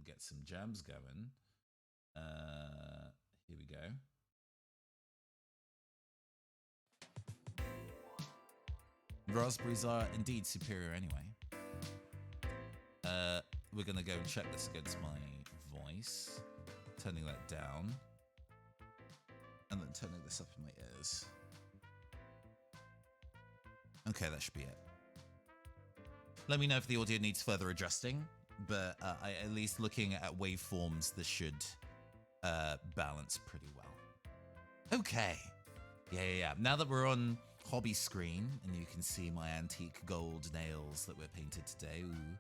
and get some jams going. Here we go. Raspberries are indeed superior anyway. We're going to go and check this against my voice. Turning that down. And then turning this up in my ears. Okay, that should be it. Let me know if the audio needs further adjusting, but at least looking at waveforms, this should balance pretty well. Okay. Yeah. Now that we're on hobby screen and you can see my antique gold nails that were painted today. Ooh.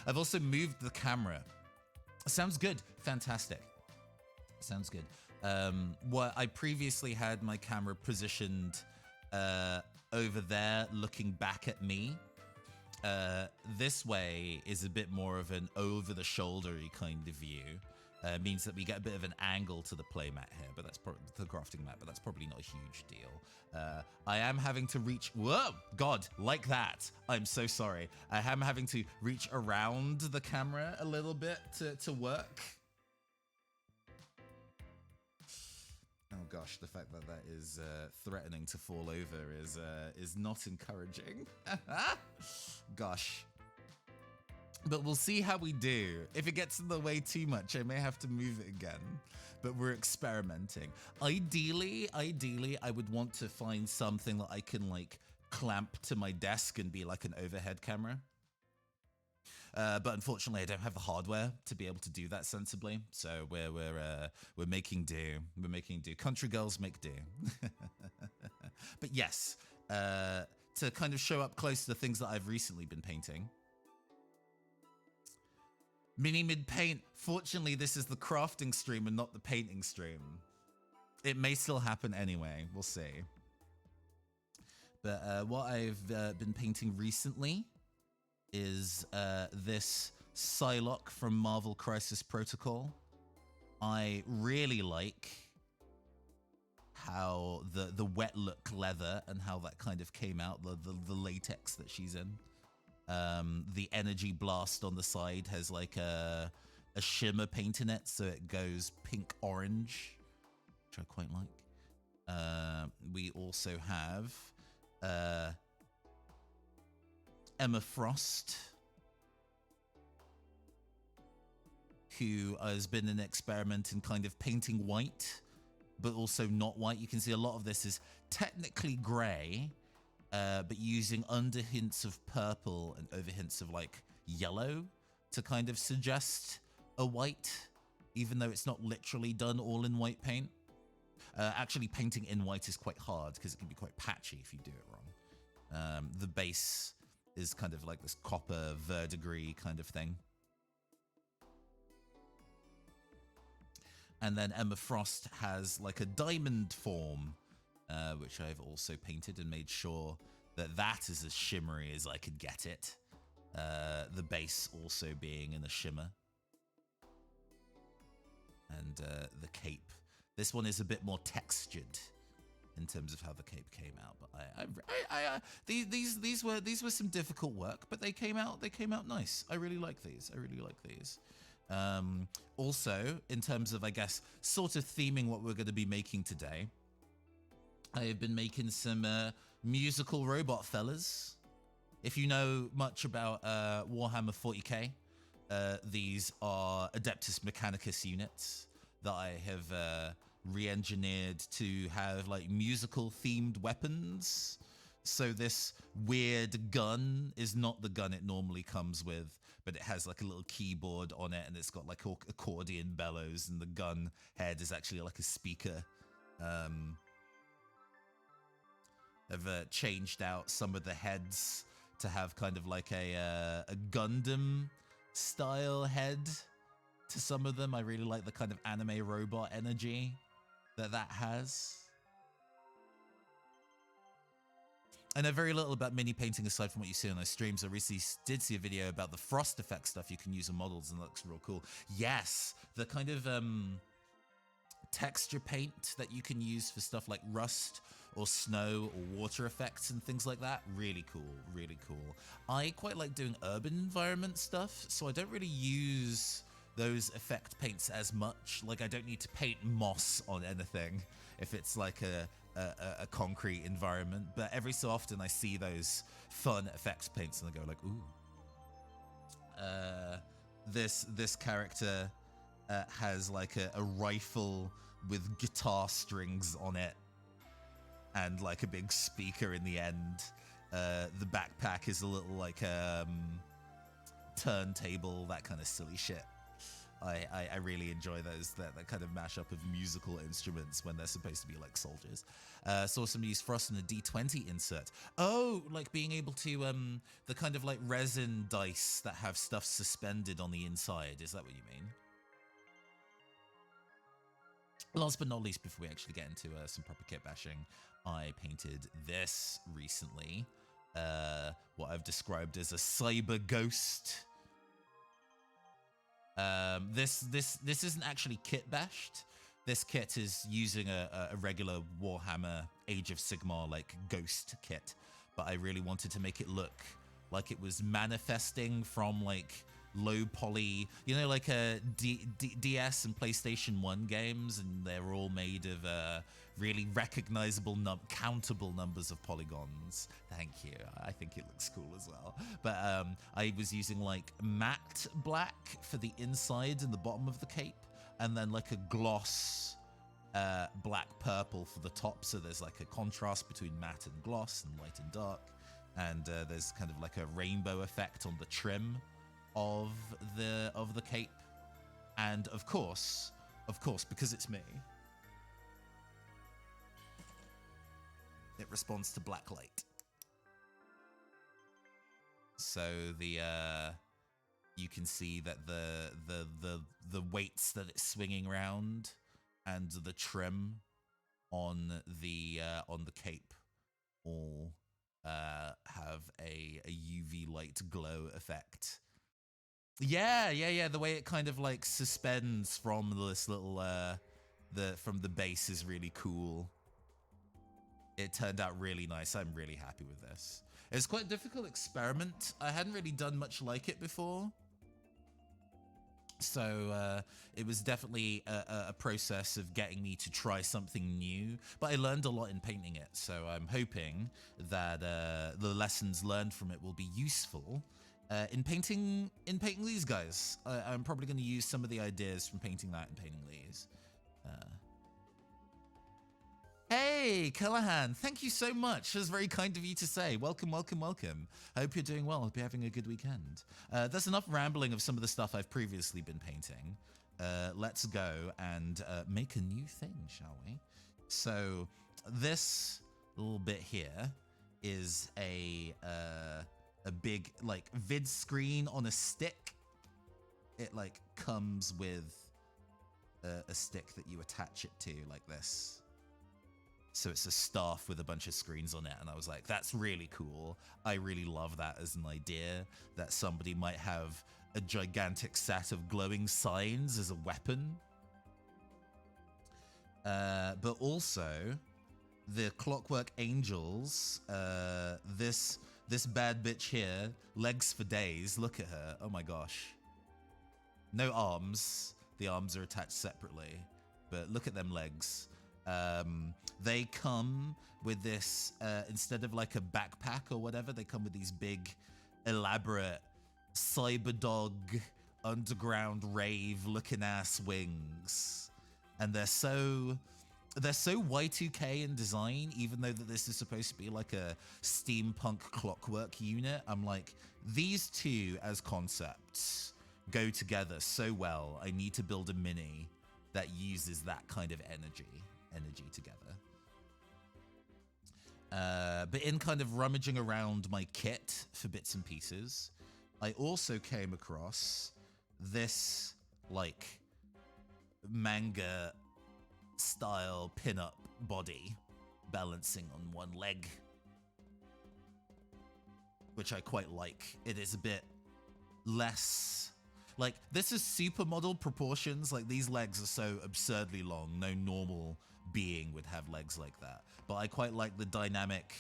I've also moved the camera. Sounds good. Fantastic. Sounds good. What I previously had my camera positioned over there looking back at me. This way is a bit more of an over-the-shoulder-y kind of view. Means that we get a bit of an angle to the playmat here, but that's the crafting mat, but that's probably not a huge deal. I am having to reach, whoa, God, like that. I'm so sorry. I am having to reach around the camera a little bit to work. Oh gosh, the fact that that is threatening to fall over is not encouraging. Gosh. But we'll see how we do. If it gets in the way too much, I may have to move it again. But we're experimenting. Ideally, I would want to find something that I can like clamp to my desk and be like an overhead camera. But unfortunately, I don't have the hardware to be able to do that sensibly. So we're making do. We're making do. Country girls make do. But yes, to kind of show up close to the things that I've recently been painting. Mini mid paint. Fortunately, this is the crafting stream and not the painting stream. It may still happen anyway. We'll see. But what I've been painting recently is this Psylocke from Marvel Crisis Protocol. I really like how the wet look leather and how that kind of came out, the latex that she's in. The energy blast on the side has like a shimmer paint in it, so it goes pink-orange, which I quite like. We also have Emma Frost, who has been an experiment in kind of painting white, but also not white. You can see a lot of this is technically grey, but using under hints of purple and over hints of like yellow to kind of suggest a white, even though it's not literally done all in white paint. Actually, painting in white is quite hard because it can be quite patchy if you do it wrong. The base is kind of like this copper verdigris kind of thing. And then Emma Frost has like a diamond form, which I've also painted and made sure that that is as shimmery as I could get it. The base also being in a shimmer. And the cape. This one is a bit more textured in terms of how the cape came out. But these were some difficult work, but they came out nice. I really like these. Also, in terms of, I guess, sort of theming what we're going to be making today, I have been making some musical robot fellas. If you know much about Warhammer 40k, these are Adeptus Mechanicus units that I have re-engineered to have like musical themed weapons. So this weird gun is not the gun it normally comes with, but it has like a little keyboard on it and it's got like accordion bellows, and the gun head is actually like a speaker. I've changed out some of the heads to have kind of like a Gundam style head to some of them. I really like the kind of anime robot energy that has. I know very little about mini painting aside from what you see on those streams. I recently did see a video about the frost effect stuff you can use on models, and that looks real cool. Yes, the kind of texture paint that you can use for stuff like rust or snow or water effects and things like that. Really cool, really cool. I quite like doing urban environment stuff, so I don't really use those effect paints as much. Like I don't need to paint moss on anything if it's like a concrete environment. But every so often I see those fun effects paints and I go like, ooh. This character has like a rifle with guitar strings on it and like a big speaker in the end. The backpack is a little like turntable, that kind of silly shit. I really enjoy those, that kind of mashup of musical instruments when they're supposed to be like soldiers. Saw somebody use frost in a D20 insert. Oh, like being able to, the kind of like resin dice that have stuff suspended on the inside. Is that what you mean? Last but not least, before we actually get into some proper kit bashing, I painted this recently. What I've described as a cyber ghost. This isn't actually kit bashed. This kit is using a regular Warhammer Age of Sigmar like ghost kit, but I really wanted to make it look like it was manifesting from like low poly, you know, like a DS and PlayStation 1 games, and they're all made of really recognizable countable numbers of polygons. Thank you. I think it looks cool as well. But I was using like matte black for the inside and the bottom of the cape, and then like a gloss black purple for the top. So there's like a contrast between matte and gloss and light and dark. And there's kind of like a rainbow effect on the trim of the cape. And of course, because it's me, it responds to black light. So the you can see that the weights that it's swinging around and the trim on the cape all have a UV light glow effect. Yeah. The way it kind of like suspends from this little from the base is really cool. It turned out really nice. I'm really happy with this. It's quite a difficult experiment. I hadn't really done much like it before. So it was definitely a process of getting me to try something new, but I learned a lot in painting it. So I'm hoping that the lessons learned from it will be useful in painting these guys. I'm probably going to use some of the ideas from painting that and painting these. Hey, Callahan, thank you so much. That's very kind of you to say. Welcome. I hope you're doing well. I hope you're having a good weekend. That's enough rambling of some of the stuff I've previously been painting. Let's go and make a new thing, shall we? So this little bit here is a big like vid screen on a stick. It like comes with a stick that you attach it to like this. So it's a staff with a bunch of screens on it. And I was like, that's really cool. I really love that as an idea, that somebody might have a gigantic set of glowing signs as a weapon. But also the Clockwork Angels, this bad bitch here, legs for days. Look at her. Oh my gosh. No arms. The arms are attached separately, but look at them legs. They come with this, instead of like a backpack or whatever, they come with these big, elaborate cyberdog underground rave looking ass wings. And they're so Y2K in design, even though that this is supposed to be like a steampunk clockwork unit. I'm like, these two as concepts go together so well. I need to build a mini that uses that kind of energy together. But in kind of rummaging around my kit for bits and pieces, I also came across this like manga style pin-up body balancing on one leg, which I quite like. It is a bit less like, this is supermodel proportions. Like, these legs are so absurdly long. No normal being would have legs like that. But I quite like the dynamic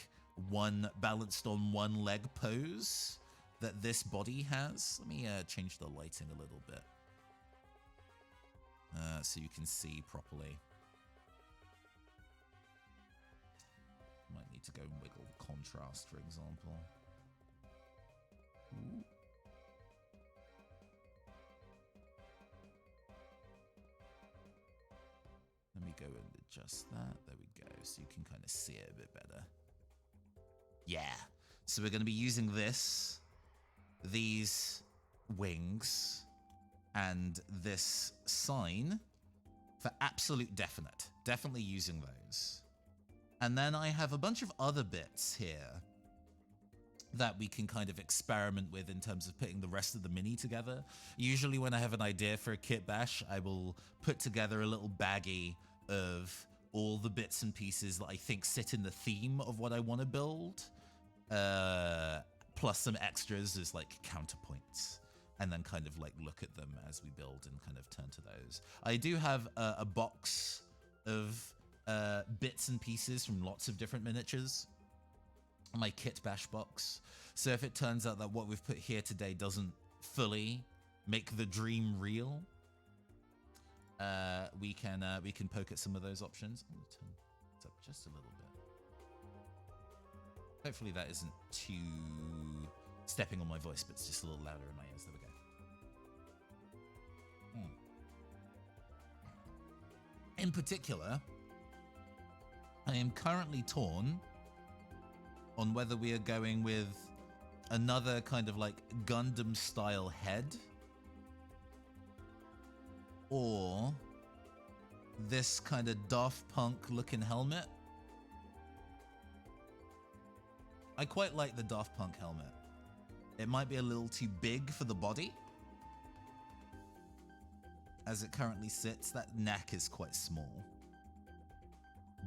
one balanced on one leg pose that this body has. Let me change the lighting a little bit. so you can see properly. Might need to go and wiggle the contrast, for example. Ooh. Let me go and adjust that. There we go. So you can kind of see it a bit better. Yeah. So we're going to be using these wings, and this sign for absolute definite. Definitely using those. And then I have a bunch of other bits here that we can kind of experiment with in terms of putting the rest of the mini together. Usually when I have an idea for a kit bash, I will put together a little baggie of all the bits and pieces that I think sit in the theme of what I want to build, plus some extras as like counterpoints, and then kind of like look at them as we build and kind of turn to those. I do have a box of bits and pieces from lots of different miniatures, my kit bash box. So if it turns out that what we've put here today doesn't fully make the dream real, we can poke at some of those options. I'm gonna turn it up just a little bit. Hopefully that isn't too stepping on my voice, but it's just a little louder in my ears. There we go. In particular, I am currently torn on whether we are going with another kind of like Gundam style head, or this kind of Daft Punk looking helmet. I quite like the Daft Punk helmet. It might be a little too big for the body. As it currently sits, that neck is quite small.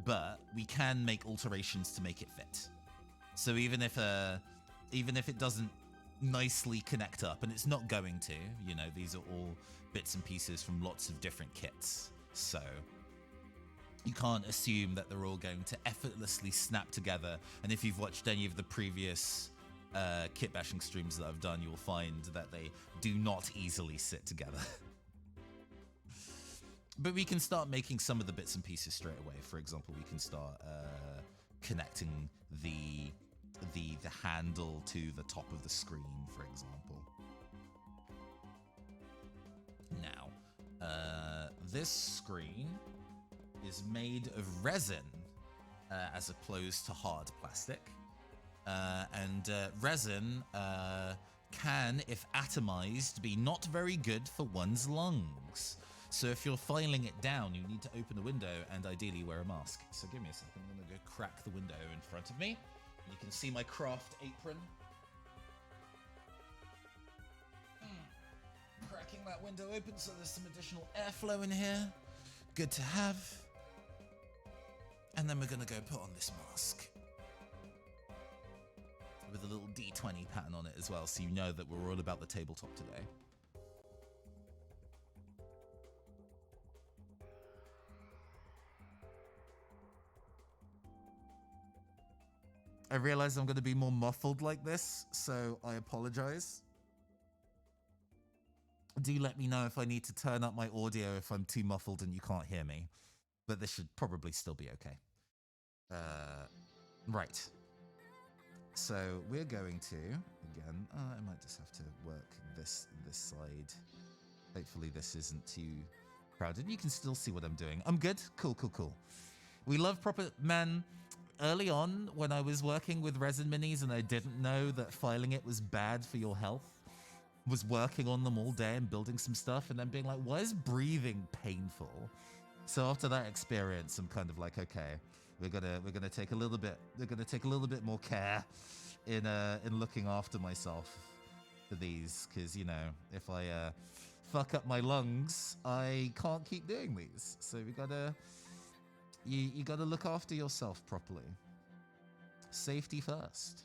But we can make alterations to make it fit. So even if it doesn't nicely connect up, and it's not going to, you know, these are all bits and pieces from lots of different kits. So you can't assume that they're all going to effortlessly snap together. And if you've watched any of the previous kit bashing streams that I've done, you'll find that they do not easily sit together. But we can start making some of the bits and pieces straight away. For example, we can start connecting the handle to the top of the screen, for example. Now, this screen is made of resin as opposed to hard plastic. And resin can, if atomized, be not very good for one's lungs. So if you're filing it down, you need to open a window and ideally wear a mask. So give me a second, I'm gonna go crack the window in front of me. You can see my craft apron. Cracking that window open so there's some additional airflow in here. Good to have. And then we're gonna go put on this mask with a little D20 pattern on it as well, so you know that we're all about the tabletop today. I realize I'm going to be more muffled like this, so I apologize. Do let me know if I need to turn up my audio if I'm too muffled and you can't hear me. But this should probably still be okay. Right. So we're going to, again, I might just have to work this side. Hopefully this isn't too crowded. You can still see what I'm doing. I'm good. Cool. We love proper, man. Early on, when I was working with resin minis and I didn't know that filing it was bad for your health, was working on them all day and building some stuff and then being like, why is breathing painful? So after that experience, I'm kind of like, okay, we're gonna take a little bit more care in looking after myself for these, because, you know, if I fuck up my lungs, I can't keep doing these. So we gotta. You got to look after yourself properly. Safety first.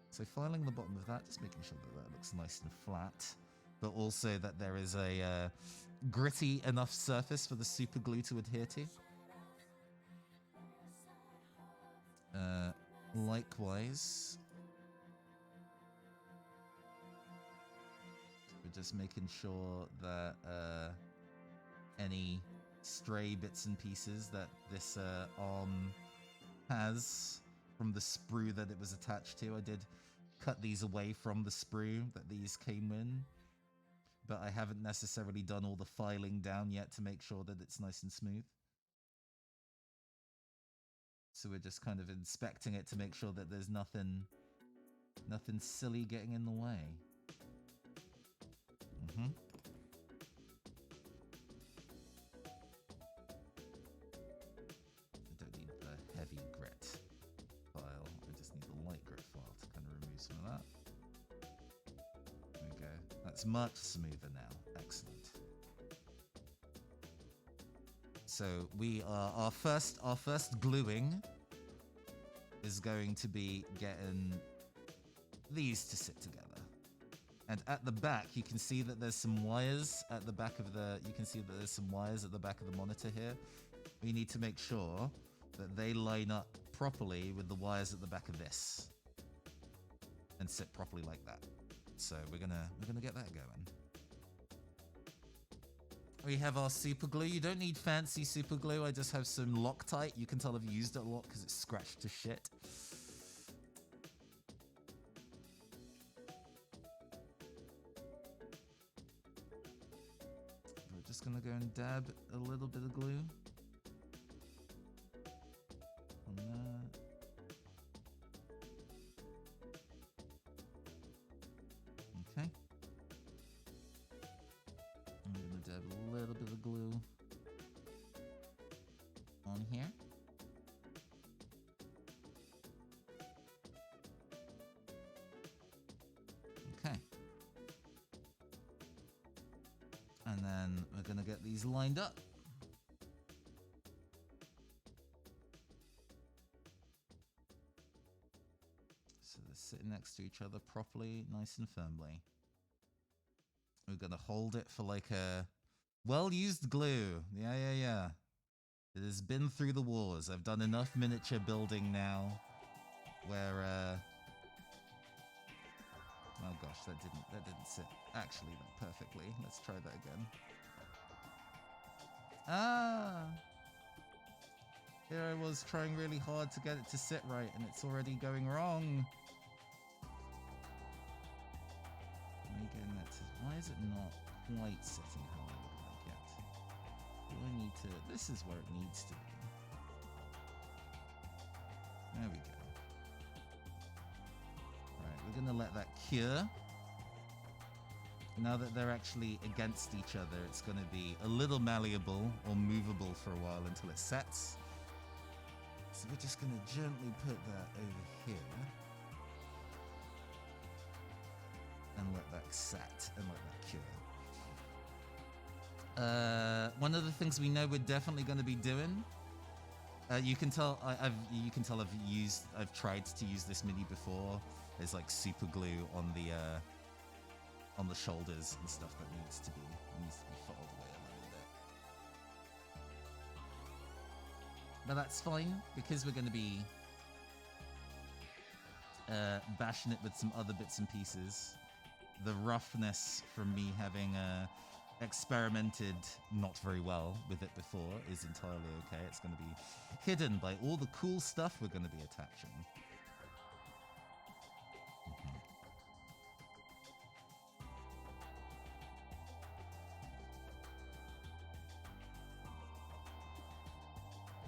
So filing the bottom of that, just making sure that that looks nice and flat, but also that there is a gritty enough surface for the super glue to adhere to. Likewise, we're just making sure that any stray bits and pieces that this arm has from the sprue that it was attached to. I did cut these away from the sprue that these came in, but I haven't necessarily done all the filing down yet to make sure that it's nice and smooth. So we're just kind of inspecting it to make sure that there's nothing silly getting in the way. Mm-hmm. I don't need the heavy grit file. I just need the light grit file to kind of remove some of that. There we go. That's much smoother now. Excellent. So we are our first gluing is going to be getting these to sit together. And at the back, you can see that there's some wires at the back of the. You can see that there's some wires at the back of the monitor here. We need to make sure that they line up properly with the wires at the back of this, and sit properly like that. So we're gonna get that going. We have our super glue. You don't need fancy super glue. I just have some Loctite. You can tell I've used it a lot because it's scratched to shit. We're just gonna go and dab a little bit of glue on that. Okay. I'm gonna dab a little bit of glue on here. Okay. And then we're gonna get these lined up. So they're sitting next to each other properly, nice and firmly. We're gonna hold it for like a well-used glue. Yeah. It has been through the wars. I've done enough miniature building now where oh gosh, that didn't sit actually that perfectly. Let's try that again. Here I was trying really hard to get it to sit right and it's already going wrong. Why is it not quite sitting how I would like it? Do I need to... This is where it needs to be. There we go. Right, we're going to let that cure. Now that they're actually against each other, it's going to be a little malleable or movable for a while until it sets. So we're just going to gently put that over here. And let that set and let that cure. One of the things we know we're definitely going to be doing. You can tell I've tried to use this mini before. There's like super glue on the shoulders and stuff that needs to be filed away a little bit. But that's fine because we're going to be bashing it with some other bits and pieces. The roughness from me having experimented not very well with it before is entirely okay. It's going to be hidden by all the cool stuff we're going to be attaching.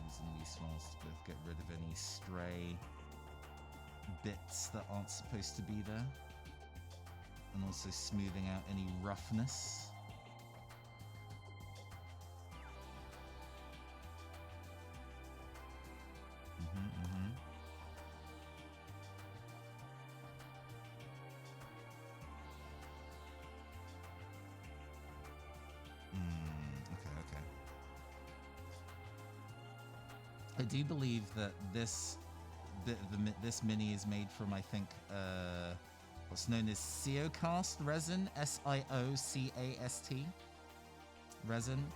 Using these files to both get rid of any stray bits that aren't supposed to be there. And also smoothing out any roughness. Okay. I do believe that this mini is made from, I think, what's known as Siocast resin, SIOCAST resin,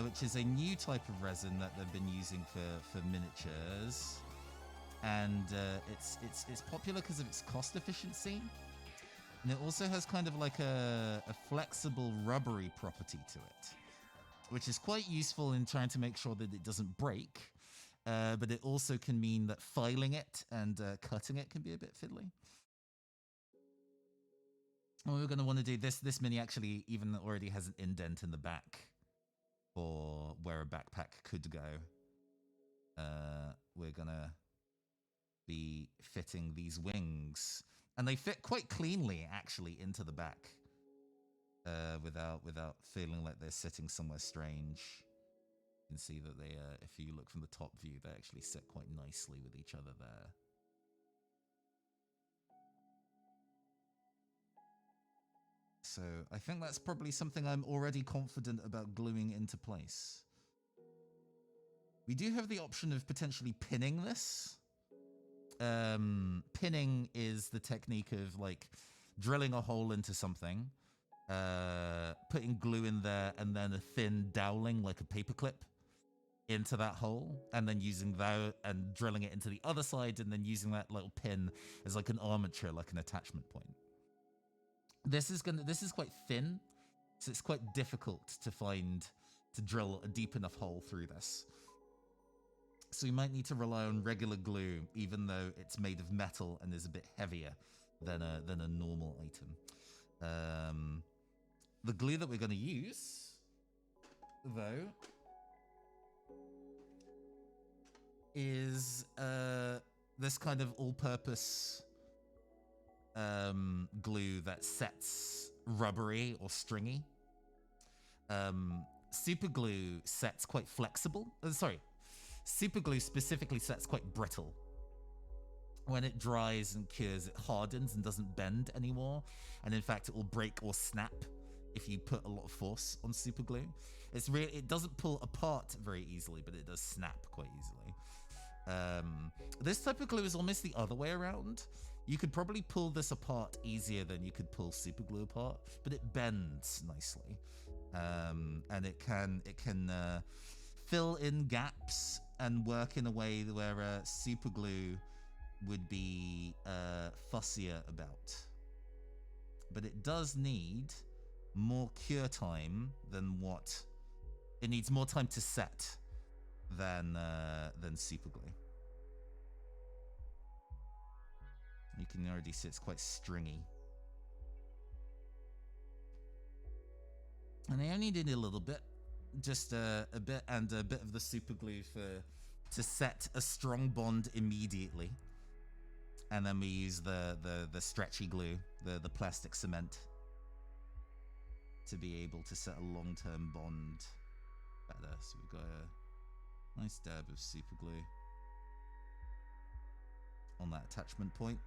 which is a new type of resin that they've been using for miniatures, and it's popular because of its cost efficiency, and it also has kind of like a flexible rubbery property to it. which is quite useful in trying to make sure that it doesn't break. But it also can mean that filing it and cutting it can be a bit fiddly. And we're going to want to do this. This mini actually even already has an indent in the back for where a backpack could go. We're going to be fitting these wings. And they fit quite cleanly, actually, into the back without feeling like they're sitting somewhere strange. You can see that they, if you look from the top view, they actually sit quite nicely with each other there. So I think that's probably something I'm already confident about gluing into place. We do have the option of potentially pinning this. Pinning is the technique of like drilling a hole into something, putting glue in there, and then a thin doweling like a paperclip into that hole, and then using that and drilling it into the other side, and then using that little pin as like an armature, like an attachment point. This is quite thin, so it's quite difficult to drill a deep enough hole through this. So we might need to rely on regular glue, even though it's made of metal and is a bit heavier than a normal item. The glue that we're going to use, though, is this kind of all-purpose glue that sets rubbery or stringy. Super glue sets quite flexible. Super glue specifically sets quite brittle. When it dries and cures, it hardens and doesn't bend anymore. And in fact, it will break or snap if you put a lot of force on super glue. It doesn't pull apart very easily, but it does snap quite easily. This type of glue is almost the other way around. You could probably pull this apart easier than you could pull super glue apart, but it bends nicely, and it can fill in gaps and work in a way where super glue would be fussier about. But it does need more cure time than what it needs. More time to set than super glue. You can already see it's quite stringy. And I only did a little bit, just a bit and a bit of the super glue to set a strong bond immediately. And then we use the stretchy glue, the plastic cement, to be able to set a long-term bond better. So we've got a nice dab of super glue on that attachment point.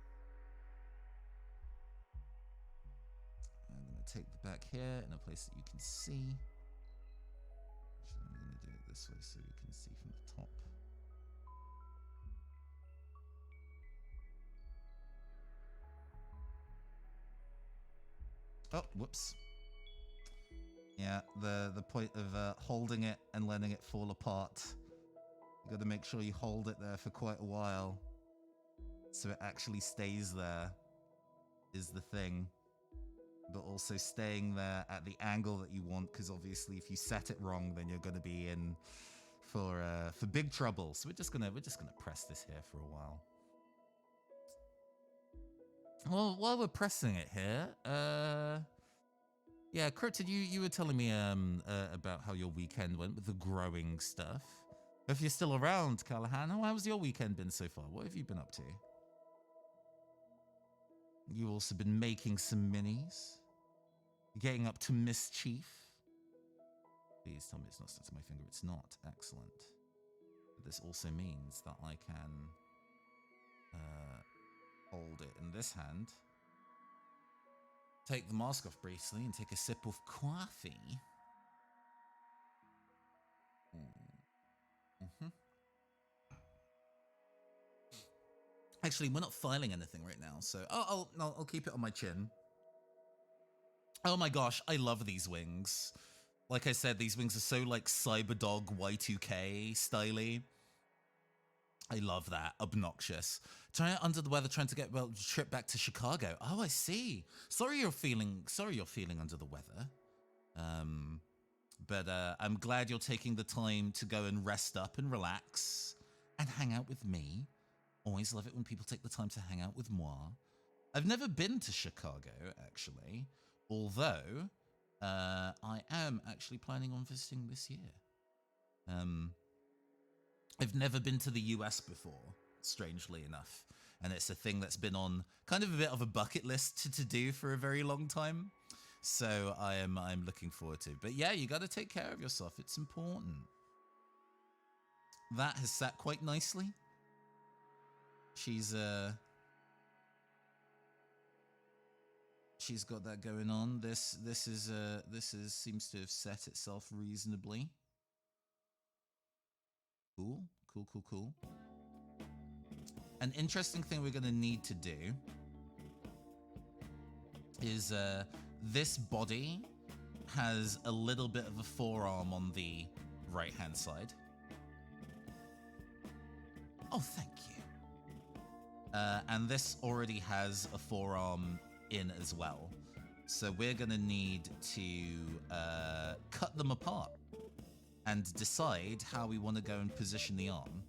I'm going to take the back here in a place that you can see. Actually, I'm going to do it this way so you can see from the top. Oh, whoops. Yeah, the point of holding it and letting it fall apart. You got to make sure you hold it there for quite a while so it actually stays there is the thing. But also staying there at the angle that you want, because obviously if you set it wrong, then you're going to be in for big trouble. So we're just gonna press this here for a while. Well, while we're pressing it here, yeah, Krypton, you were telling me about how your weekend went with the growing stuff. If you're still around, Callahan, how's your weekend been so far? What have you been up to? You've also been making some minis. Getting up to mischief. Please tell me it's not stuck to my finger. It's not. Excellent. But this also means that I can hold it in this hand. Take the mask off briefly and take a sip of coffee. Mm-hmm. Actually, we're not filing anything right now, so I'll keep it on my chin. Oh my gosh, I love these wings. Like I said, these wings are so like Cyberdog Y2K styly. I love that. Obnoxious. Trying under the weather, trying to get trip back to Chicago. Oh, I see. Sorry you're feeling under the weather. But I'm glad you're taking the time to go and rest up and relax and hang out with me. Always love it when people take the time to hang out with moi. I've never been to Chicago, actually, although I am actually planning on visiting this year. I've never been to the US before, strangely enough, and it's a thing that's been on kind of a bit of a bucket list to do for a very long time. So I'm looking forward to. But yeah, you got to take care of yourself. It's important. That has sat quite nicely. She's got that going on. This seems to have set itself reasonably. Cool. An interesting thing we're going to need to do is this body has a little bit of a forearm on the right-hand side. Oh, thank you. And this already has a forearm in as well. So we're going to need to cut them apart and decide how we want to go and position the arm.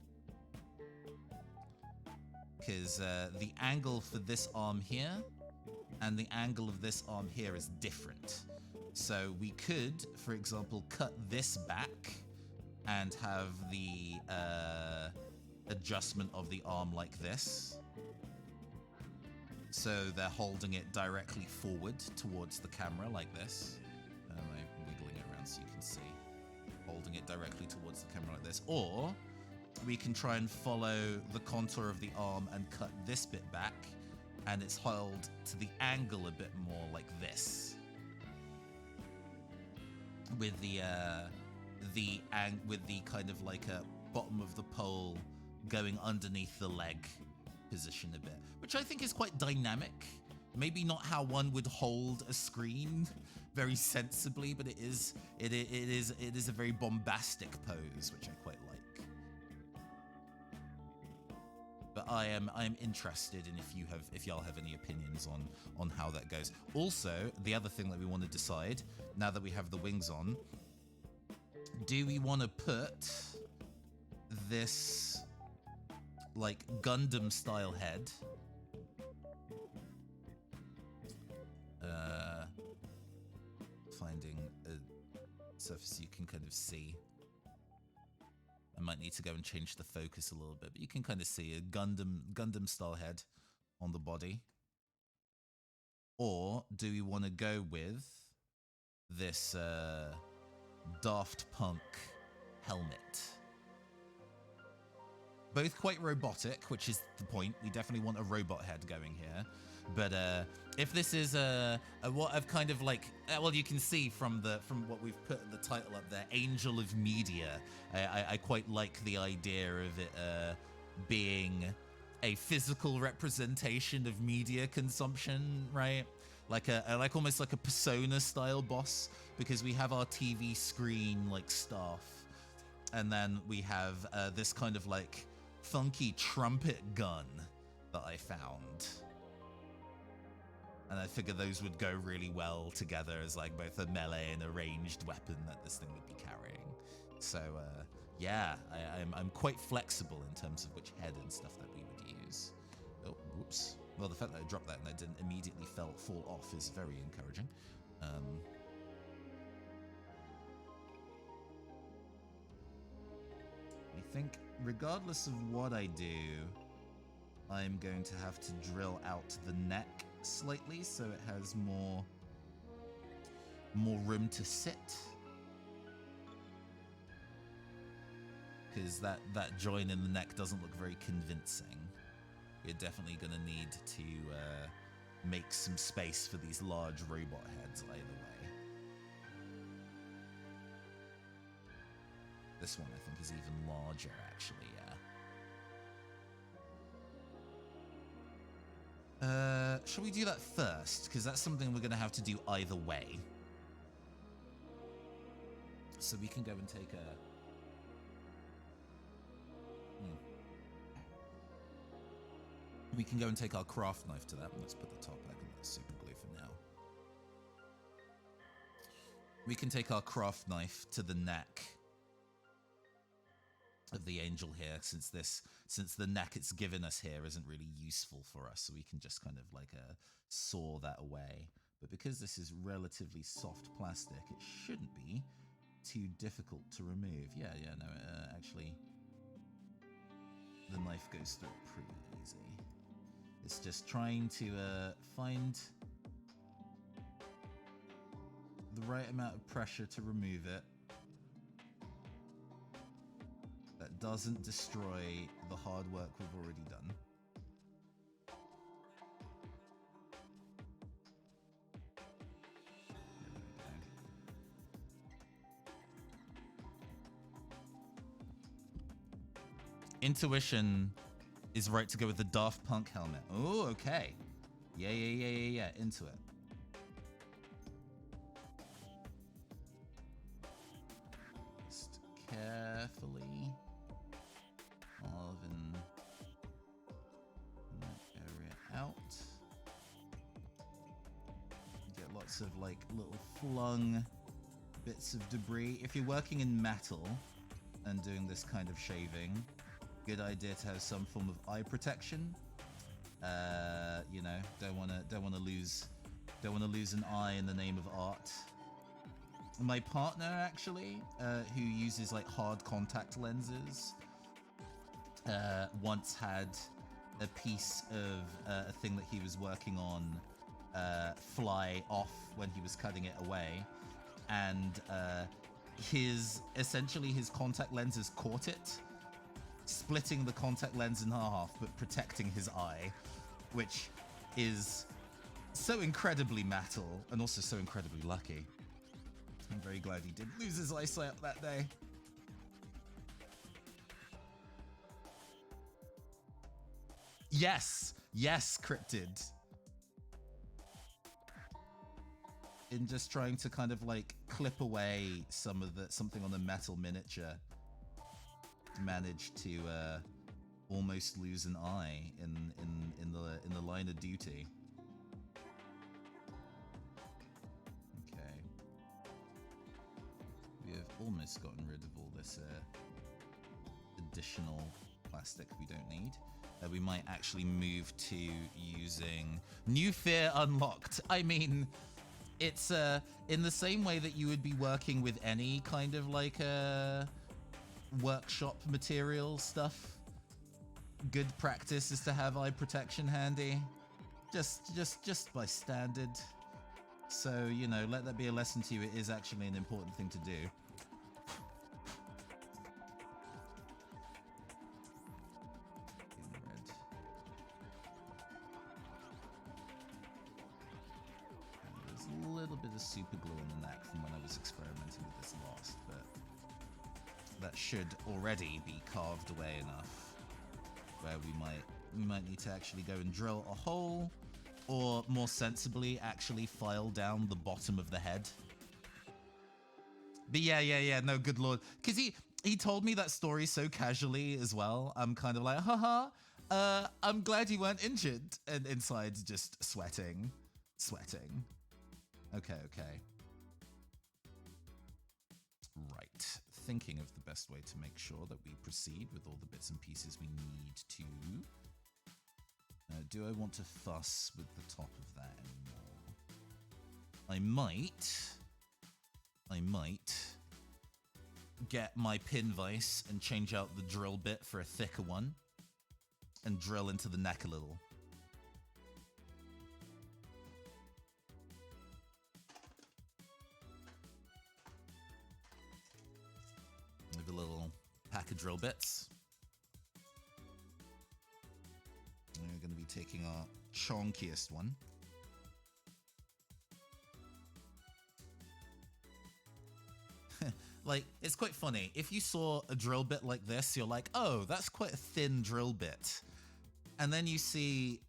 Because the angle for this arm here and the angle of this arm here is different. So we could, for example, cut this back and have the adjustment of the arm like this. So they're holding it directly forward towards the camera like this. I'm wiggling it around so you can see. Holding it directly towards the camera like this. Or we can try and follow the contour of the arm and cut this bit back, and it's held to the angle a bit more like this. With the kind of like a bottom of the pole going underneath the leg position a bit, which I think is quite dynamic. Maybe not how one would hold a screen very sensibly, but it is a very bombastic pose, which I quite like. But I am interested in if y'all have any opinions on how that goes. Also, the other thing that we want to decide now that we have the wings on, do we want to put this like Gundam style head finding a surface you can kind of see. I might need to go and change the focus a little bit, but you can kind of see a Gundam style head on the body. Or do we want to go with this Daft Punk helmet? Both quite robotic, which is the point. We definitely want a robot head going here. But if this is what I've kind of like, well, you can see from what we've put in the title up there, Angel of Media. I quite like the idea of it being a physical representation of media consumption, right? Like almost like a Persona style boss, because we have our TV screen like staff, and then we have this kind of like funky trumpet gun that I found. And I figured those would go really well together as like both a melee and a ranged weapon that this thing would be carrying. So yeah, I'm quite flexible in terms of which head and stuff that we would use. Oh, whoops. Well, the fact that I dropped that and I didn't immediately fall off is very encouraging. I think regardless of what I do, I'm going to have to drill out the neck slightly so it has more room to sit. Because that join in the neck doesn't look very convincing. We're definitely going to need to make some space for these large robot heads either way. This one I think is even larger actually, yeah. Shall we do that first? Because that's something we're going to have to do either way. So we can go and take a... We can go and take our craft knife to that. Let's put the top back on that super glue for We can take our craft knife to the neck of the angel here, since the neck it's given us here isn't really useful for us, so we can just kind of like saw that away. But because this is relatively soft plastic, it shouldn't be too difficult to remove. Yeah, no, actually, the knife goes through pretty easy. It's just trying to find the right amount of pressure to remove it that doesn't destroy the hard work we've already done. Intuition is right to go with the Daft Punk helmet. Oh, okay. Yeah. Into it. Just carefully carving that area out. Get lots of like little flung bits of debris. If you're working in metal and doing this kind of shaving, good idea to have some form of eye protection. You know, don't want to lose an eye in the name of art. My partner actually, who uses like hard contact lenses, once had a piece of a thing that he was working on fly off when he was cutting it away, and his contact lenses caught it, splitting the contact lens in half, but protecting his eye, which is so incredibly metal and also so incredibly lucky. I'm very glad he didn't lose his eyesight that day. Yes, Cryptid. In just trying to kind of like clip away something on the metal miniature, managed to almost lose an eye in the line of duty. Okay, we have almost gotten rid of all this additional plastic we don't need. We might actually move to using New Fear Unlocked. I mean, it's in the same way that you would be working with any kind of like workshop material stuff. Good practice is to have eye protection handy, just by standard. So, you know, let that be a lesson to you. It is actually an important thing to do. There's a little bit of super glue on the neck from when I was experimenting with this last, but that should already be carved away enough where we might need to actually go and drill a hole, or more sensibly actually file down the bottom of the head. But yeah, no, good lord, because he told me that story so casually as well. I'm kind of like, haha, I'm glad you weren't injured, and inside just sweating. Okay. Right, thinking of the best way to make sure that we proceed with all the bits and pieces we need to. Do I want to fuss with the top of that anymore? I might get my pin vise and change out the drill bit for a thicker one and drill into the neck a little. With a little pack of drill bits. And we're going to be taking our chonkiest one. Like, it's quite funny. If you saw a drill bit like this, you're like, oh, that's quite a thin drill bit. And then you see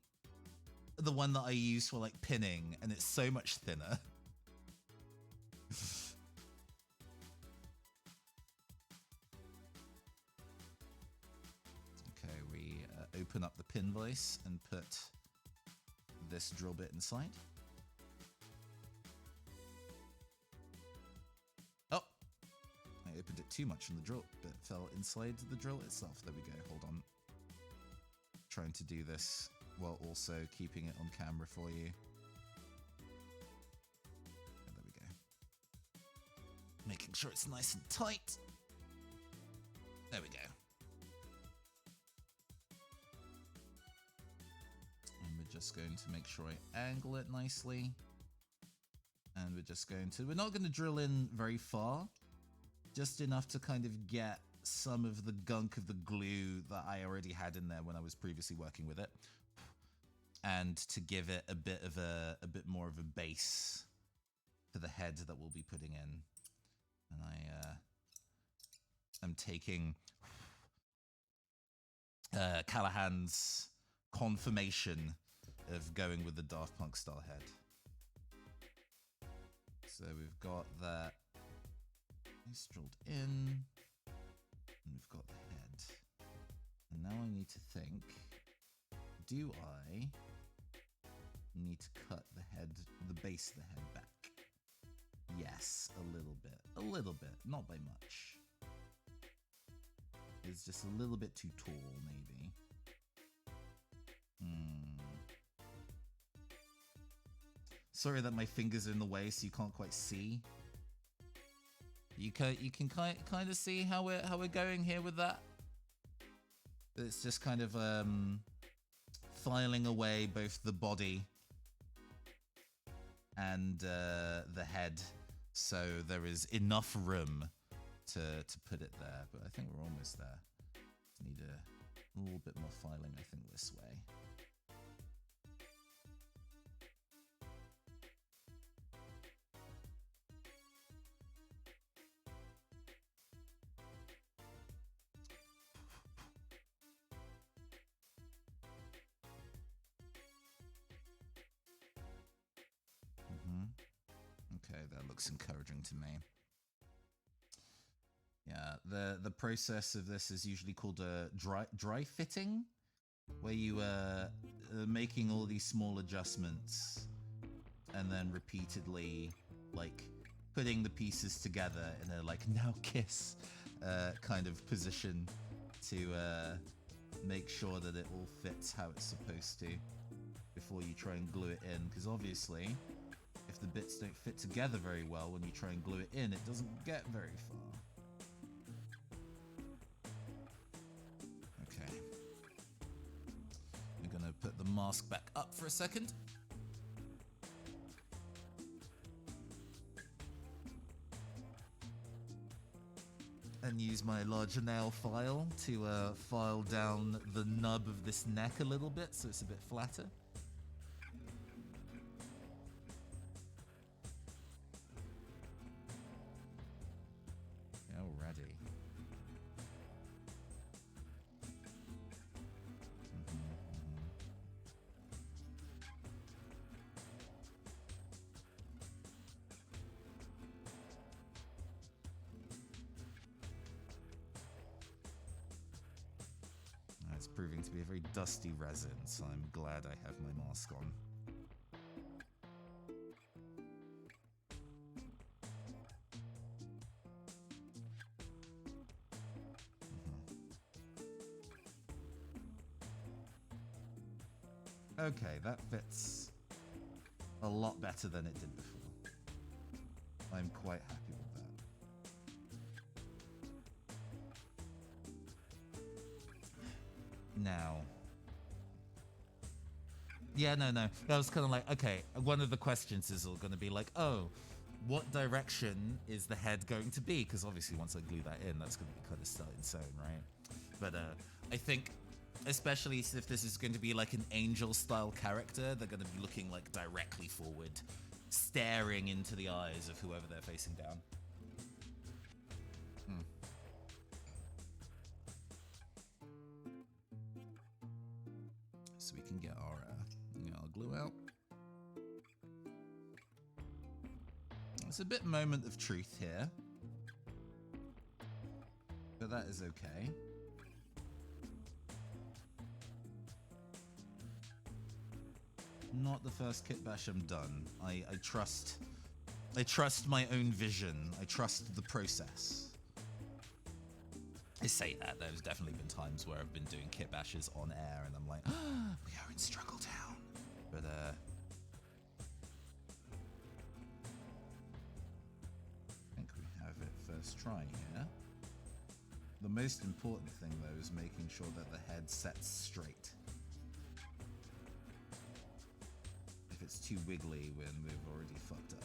the one that I use for like pinning, and it's so much thinner. Okay, we open up the pin vise and put this drill bit inside. bit too much in the drill bit fell inside the drill itself. There we go. Hold on. Trying to do this while also keeping it on camera for you. And there we go. Making sure it's nice and tight. There we go. And we're just going to make sure I angle it nicely. And we're just going to... We're not going to drill in very far. Just enough to kind of get some of the gunk of the glue that I already had in there when I was previously working with it. And to give it a bit more of a base for the head that we'll be putting in. And I'm taking Callahan's confirmation of going with the Daft Punk style head. So we've got that nice drilled in, and we've got the head. And now I need to think, do I need to cut the base of the head back? Yes, a little bit, not by much. It's just a little bit too tall, maybe. Sorry that my fingers are in the way, so you can't quite see. You can kind of see how we're going here with that. It's just kind of filing away both the body and the head, so there is enough room to put it there. But I think we're almost there. Just need a little bit more filing, I think, this way. Okay, that looks encouraging to me. Yeah, the process of this is usually called a dry fitting, where you are making all these small adjustments and then repeatedly like putting the pieces together in a like now kiss kind of position to make sure that it all fits how it's supposed to before you try and glue it in, because obviously if the bits don't fit together very well when you try and glue it in, it doesn't get very far. Okay. We're gonna put the mask back up for a second. And use my larger nail file to file down the nub of this neck a little bit so it's a bit flatter. Alrighty. It's proving to be a very dusty resin, so I'm glad I have my mask on. Okay, that fits a lot better than it did before. I'm quite happy with that. Now. Yeah, no. That was kind of like, okay, one of the questions is all going to be like, oh, what direction is the head going to be? Because obviously once I glue that in, that's going to be kind of set in stone, right? But I think, especially if this is going to be like an angel-style character, they're going to be looking like directly forward, staring into the eyes of whoever they're facing down. So we can get our glue out. It's a bit moment of truth here, but that is okay. Not the first kitbash I'm done. I trust my own vision. I trust the process. I say that. There's definitely been times where I've been doing kit bashes on air and I'm like, oh, we are in Struggle Town. But, I think we have it first try here. The most important thing, though, is making sure that the head sets straight. If it's too wiggly, we've already fucked up.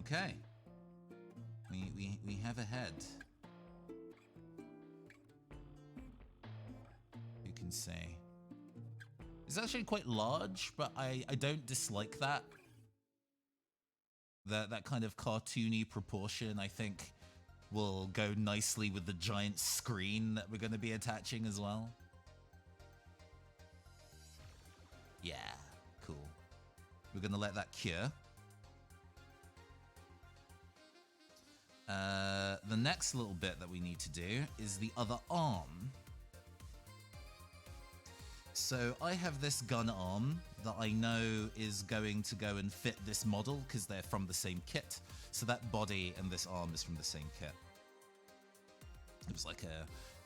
Okay. We have a head. You can say. It's actually quite large, but I don't dislike that. That kind of cartoony proportion, I think, will go nicely with the giant screen that we're going to be attaching as well. Yeah, cool. We're going to let that cure. The next little bit that we need to do is the other arm. So I have this gun arm that I know is going to go and fit this model because they're from the same kit. So that body and this arm is from the same kit. It was like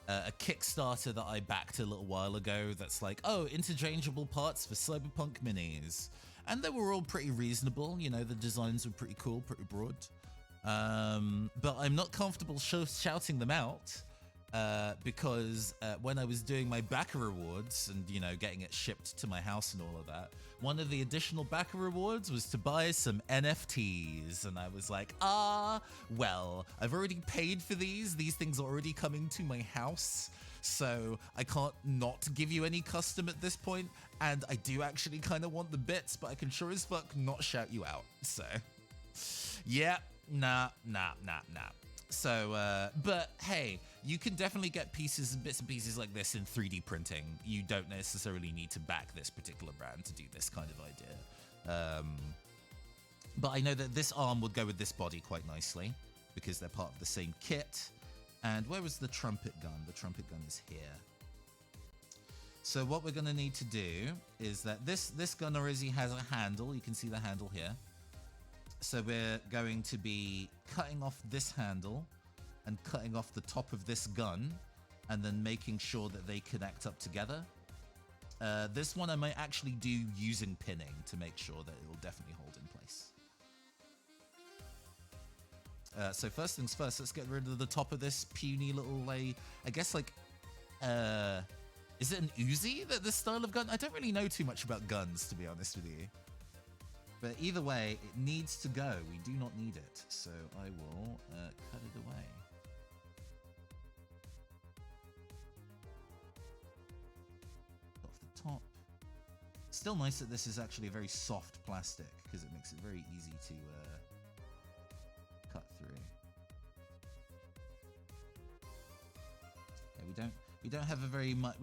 a Kickstarter that I backed a little while ago that's like, oh, interchangeable parts for Cyberpunk minis. And they were all pretty reasonable. You know, the designs were pretty cool, pretty broad. But I'm not comfortable shouting them out because when I was doing my backer rewards and, you know, getting it shipped to my house and all of that, one of the additional backer rewards was to buy some NFTs. And I was like, well, I've already paid for these. These things are already coming to my house. So I can't not give you any custom at this point. And I do actually kind of want the bits, but I can sure as fuck not shout you out. So, yeah. Nah. So, but hey, you can definitely get bits and pieces like this in 3D printing. You don't necessarily need to back this particular brand to do this kind of idea. But I know that this arm would go with this body quite nicely because they're part of the same kit. And where was the trumpet gun? The trumpet gun is here. So what we're going to need to do is that this gun already has a handle. You can see the handle here. So we're going to be cutting off this handle and cutting off the top of this gun and then making sure that they connect up together. This one I might actually do using pinning to make sure that it will definitely hold in place. So first things first, let's get rid of the top of this puny little, I guess like, is it an Uzi, this style of gun? I don't really know too much about guns, to be honest with you. But either way, it needs to go. We do not need it. So I will cut it away. Off the top. Still nice that this is actually a very soft plastic because it makes it very easy to cut through. Yeah, we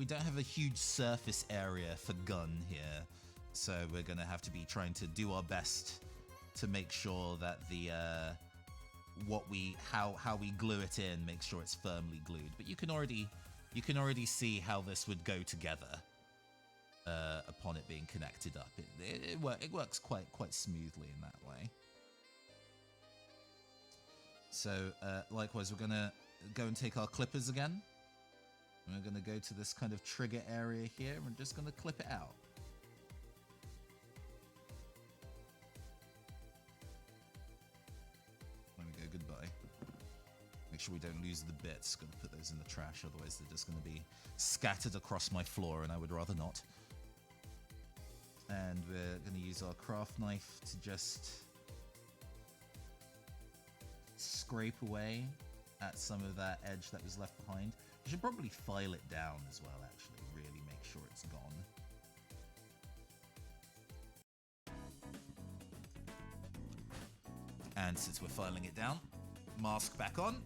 don't have a huge surface area for gun here. So we're going to have to be trying to do our best to make sure that the how we glue it in, make sure it's firmly glued. But you can already see how this would go together upon it being connected up. It works quite smoothly in that way. So likewise, we're going to go and take our clippers again. And we're going to go to this kind of trigger area here. And we're just going to clip it out. Goodbye. Make sure we don't lose the bits. Gonna put those in the trash, otherwise they're just gonna be scattered across my floor, and I would rather not. And we're gonna use our craft knife to just scrape away at some of that edge that was left behind. You should probably file it down as well, actually. Really make sure it's gone. And since we're filing it down, mask back on.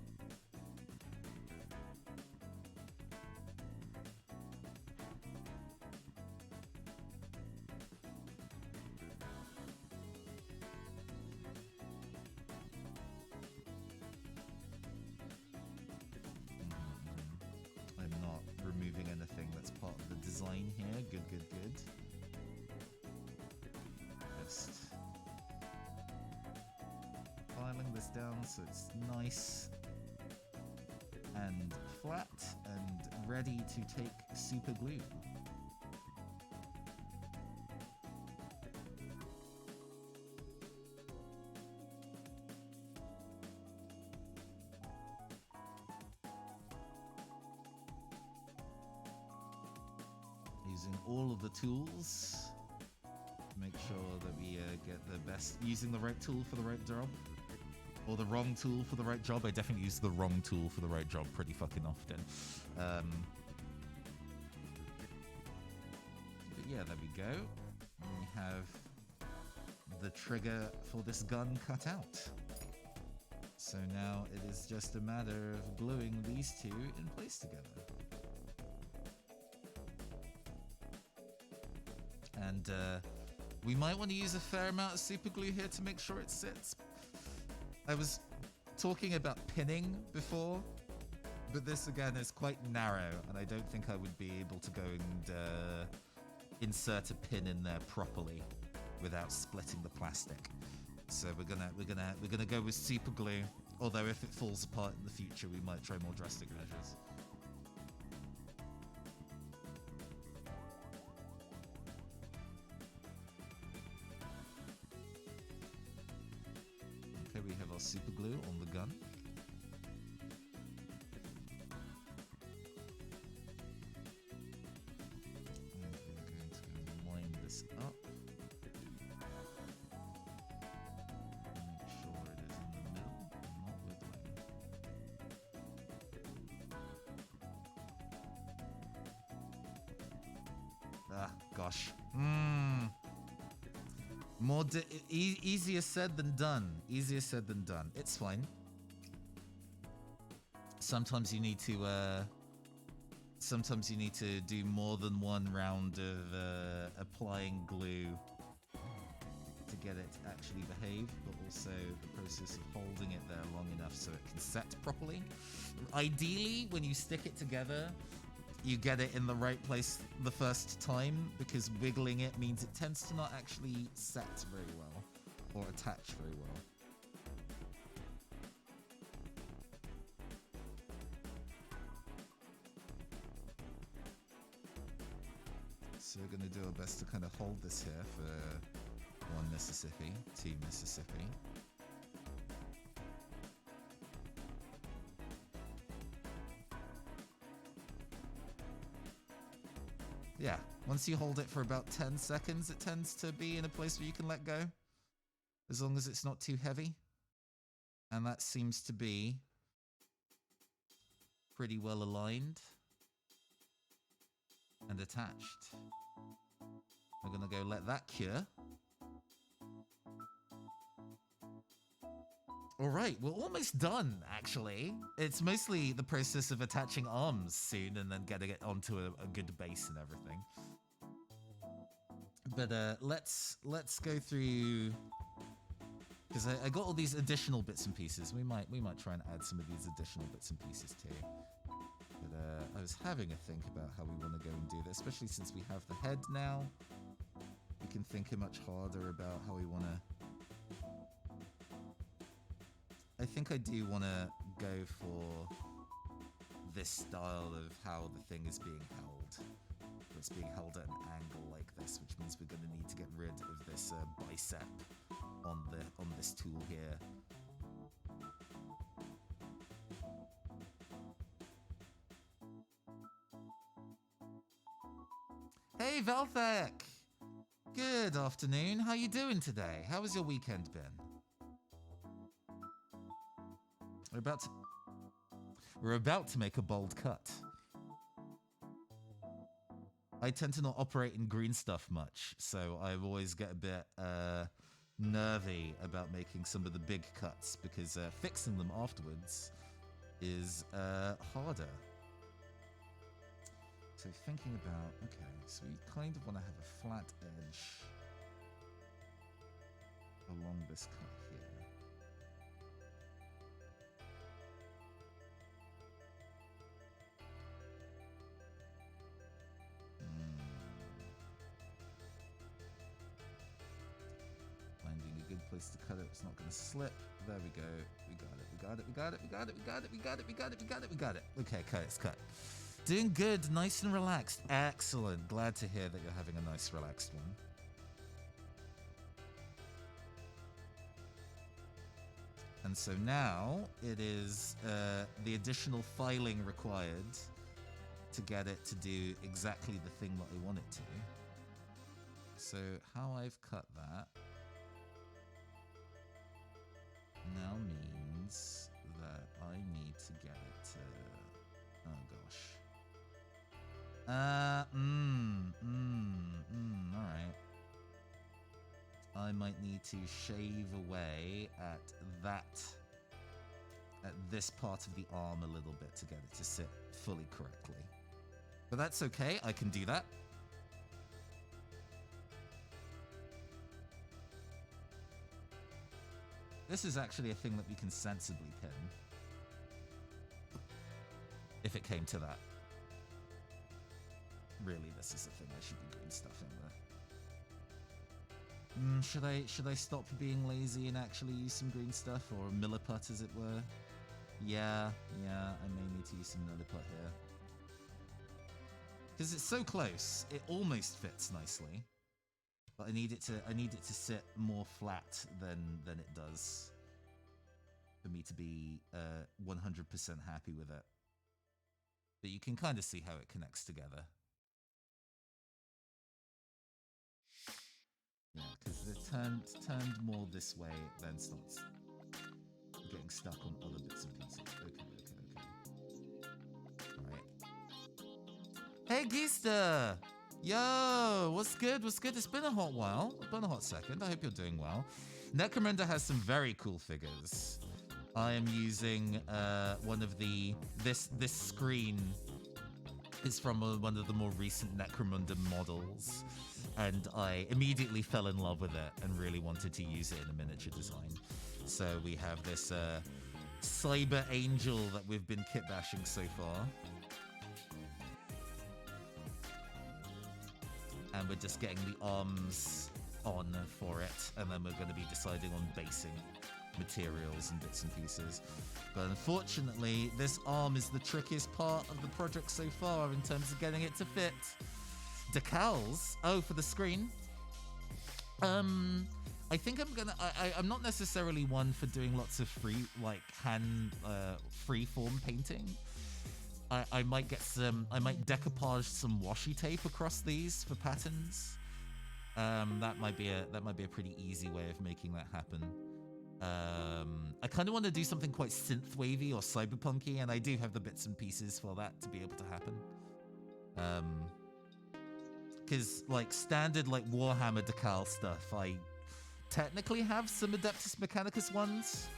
I'm not removing anything that's part of the design here. Good. Just down so it's nice and flat and ready to take super glue. Using all of the tools to make sure that we get the best, using the right tool for the right job. Or the wrong tool for the right job. I definitely use the wrong tool for the right job pretty fucking often. But yeah, there we go. And we have the trigger for this gun cut out. So now it is just a matter of gluing these two in place together. And we might want to use a fair amount of super glue here to make sure it sits. I was talking about pinning before, but this again is quite narrow, and I don't think I would be able to go and insert a pin in there properly without splitting the plastic. So we're gonna go with super glue. Although if it falls apart in the future, we might try more drastic measures. We have our super glue on the gun. And we're going to go line this up. Make sure it is in the middle, not wiggling. Ah, gosh. More easier said than done. Easier said than done. It's fine. Sometimes you need to do more than one round of applying glue to get it to actually behave, but also the process of holding it there long enough so it can set properly. Ideally, when you stick it together, you get it in the right place the first time, because wiggling it means it tends to not actually set very well or attach very well. So we're going to do our best to kind of hold this here for 1 Mississippi, 2 Mississippi. Yeah, once you hold it for about 10 seconds, it tends to be in a place where you can let go, as long as it's not too heavy. And that seems to be pretty well aligned and attached. We're gonna go let that cure. All right, we're almost done, actually. It's mostly the process of attaching arms soon and then getting it onto a good base and everything. But let's go through, because I got all these additional bits and pieces. We might try and add some of these additional bits and pieces too. But I was having a think about how we want to go and do this, especially since we have the head now. We can think much harder about how we want to. I think I do want to go for this style of how the thing is being held. It's being held at an angle like this, which means we're going to need to get rid of this bicep on this tool here. Hey, Velthek! Good afternoon. How you doing today? How has your weekend been? We're about to make a bold cut. I tend to not operate in green stuff much, so I always get a bit nervy about making some of the big cuts, because fixing them afterwards is harder. So thinking about, okay, so we kind of want to have a flat edge along this cut here. Finding a good place to cut it. It's not going to slip. There we go. We got it. We got it. We got it. We got it. We got it. We got it. We got it. We got it. We got it. Okay, cut. It's cut. Doing good. Nice and relaxed. Excellent. Glad to hear that you're having a nice, relaxed one. And so now it is the additional filing required to get it to do exactly the thing that I want it to. So how I've cut that now means that I need to get it to... Oh gosh. Alright. I might need to shave away at this part of the arm a little bit to get it to sit fully correctly. But that's okay, I can do that. This is actually a thing that we can sensibly pin. If it came to that. Really, this is the thing I should be doing stuff in there. Should I stop being lazy and actually use some green stuff, or milliput as it were? Yeah, I may need to use some milliput here. Because it's so close, it almost fits nicely. But I need it to sit more flat than it does for me to be 100% happy with it. But you can kind of see how it connects together. Yeah, because it turned more this way, it then starts getting stuck on other bits and pieces. Okay. Alright. Hey, Geista! Yo, what's good? What's good? It's been a hot while. It's been a hot second. I hope you're doing well. Necromunda has some very cool figures. I am using one of this screen is from one of the more recent Necromunda models, and I immediately fell in love with it and really wanted to use it in a miniature design. So we have this cyber angel that we've been kitbashing so far. And we're just getting the arms on for it, and then we're going to be deciding on basing materials and bits and pieces. But unfortunately, this arm is the trickiest part of the project so far in terms of getting it to fit. Decals? Oh, for the screen? I think I'm gonna... I'm not necessarily one for doing lots of free-form painting. I might get some... I might decoupage some washi tape across these for patterns. That might be a pretty easy way of making that happen. I kind of want to do something quite synth-wavy or cyberpunky, and I do have the bits and pieces for that to be able to happen. Because, like, standard, like, Warhammer decal stuff, I technically have some Adeptus Mechanicus ones,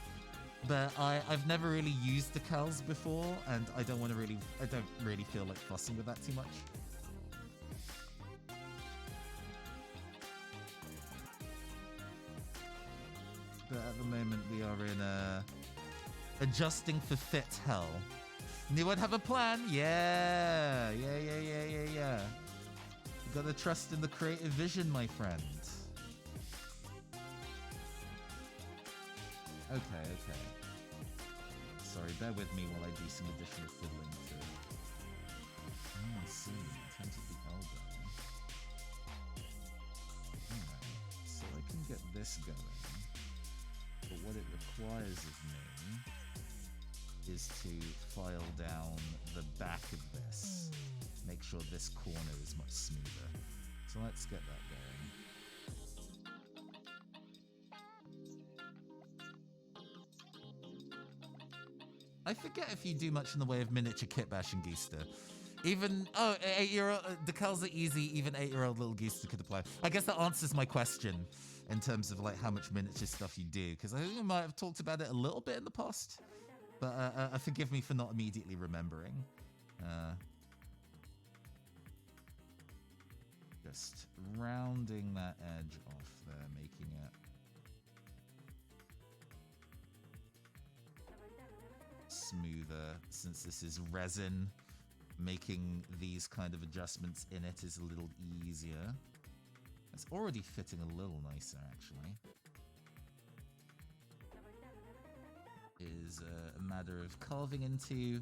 but I've never really used decals before, and I don't really feel like fussing with that too much. But at the moment we are in adjusting for fit hell. Knew I'd have a plan. Yeah. You gotta trust in the creative vision, my friend. Okay. Sorry, bear with me while I do some additional fiddling too. I see. In terms of the elbow. Alright, so I can get this going. But what it requires of me is to file down the back of this. Make sure this corner is much smoother. So let's get that going. I forget if you do much in the way of miniature kitbashing, Geista. Even, 8-year-old, decals are easy, even 8-year-old little Geista could apply. I guess that answers my question in terms of like how much miniature stuff you do, because I think I might have talked about it a little bit in the past, but forgive me for not immediately remembering. Just rounding that edge off there, making it smoother, since this is resin. Making these kind of adjustments in it is a little easier. It's already fitting a little nicer, actually. is a matter of carving into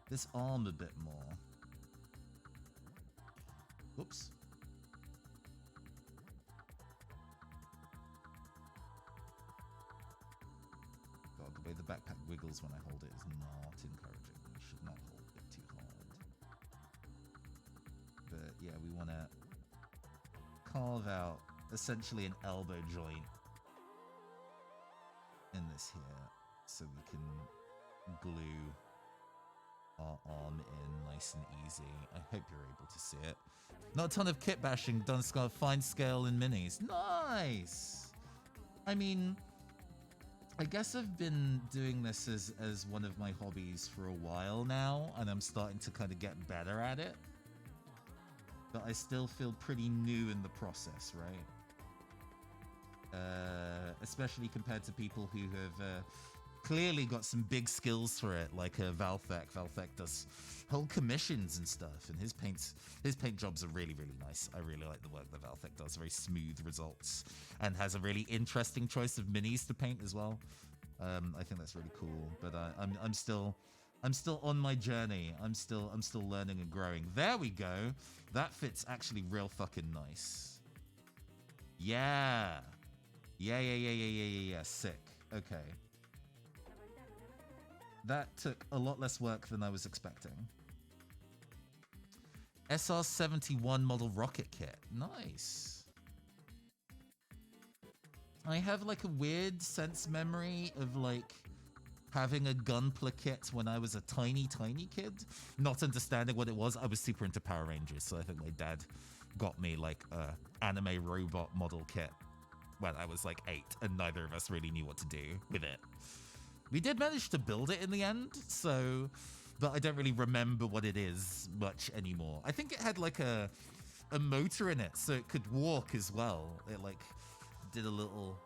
this arm a bit more. Oops. God, the way the backpack wiggles when I hold it is not encouraging. I should not hold it too hard. But yeah, we want to carve out essentially an elbow joint in this here so we can glue our arm in nice and easy. I hope you're able to see it. Not a ton of kit bashing, done fine scale in minis. Nice! I mean, I guess I've been doing this as one of my hobbies for a while now, and I'm starting to kind of get better at it. But I still feel pretty new in the process, right? Especially compared to people who have clearly got some big skills for it, like Valthek. Valthek does whole commissions and stuff, and his paint jobs are really, really nice. I really like the work that Valthek does. Very smooth results, and has a really interesting choice of minis to paint as well. I think that's really cool. But I'm still on my journey. I'm still learning and growing. There we go. That fits actually real fucking nice. Yeah. Yeah. Sick. Okay. That took a lot less work than I was expecting. SR-71 model rocket kit. Nice. I have like a weird sense memory of like having a gunpla kit when I was a tiny kid, not understanding what it was. I was super into Power Rangers, so I think my dad got me like a anime robot model kit when I was like 8, and neither of us really knew what to do with it. We did manage to build it in the end, so, but I don't really remember what it is much anymore. I think it had like a motor in it, so it could walk as well. It like did a little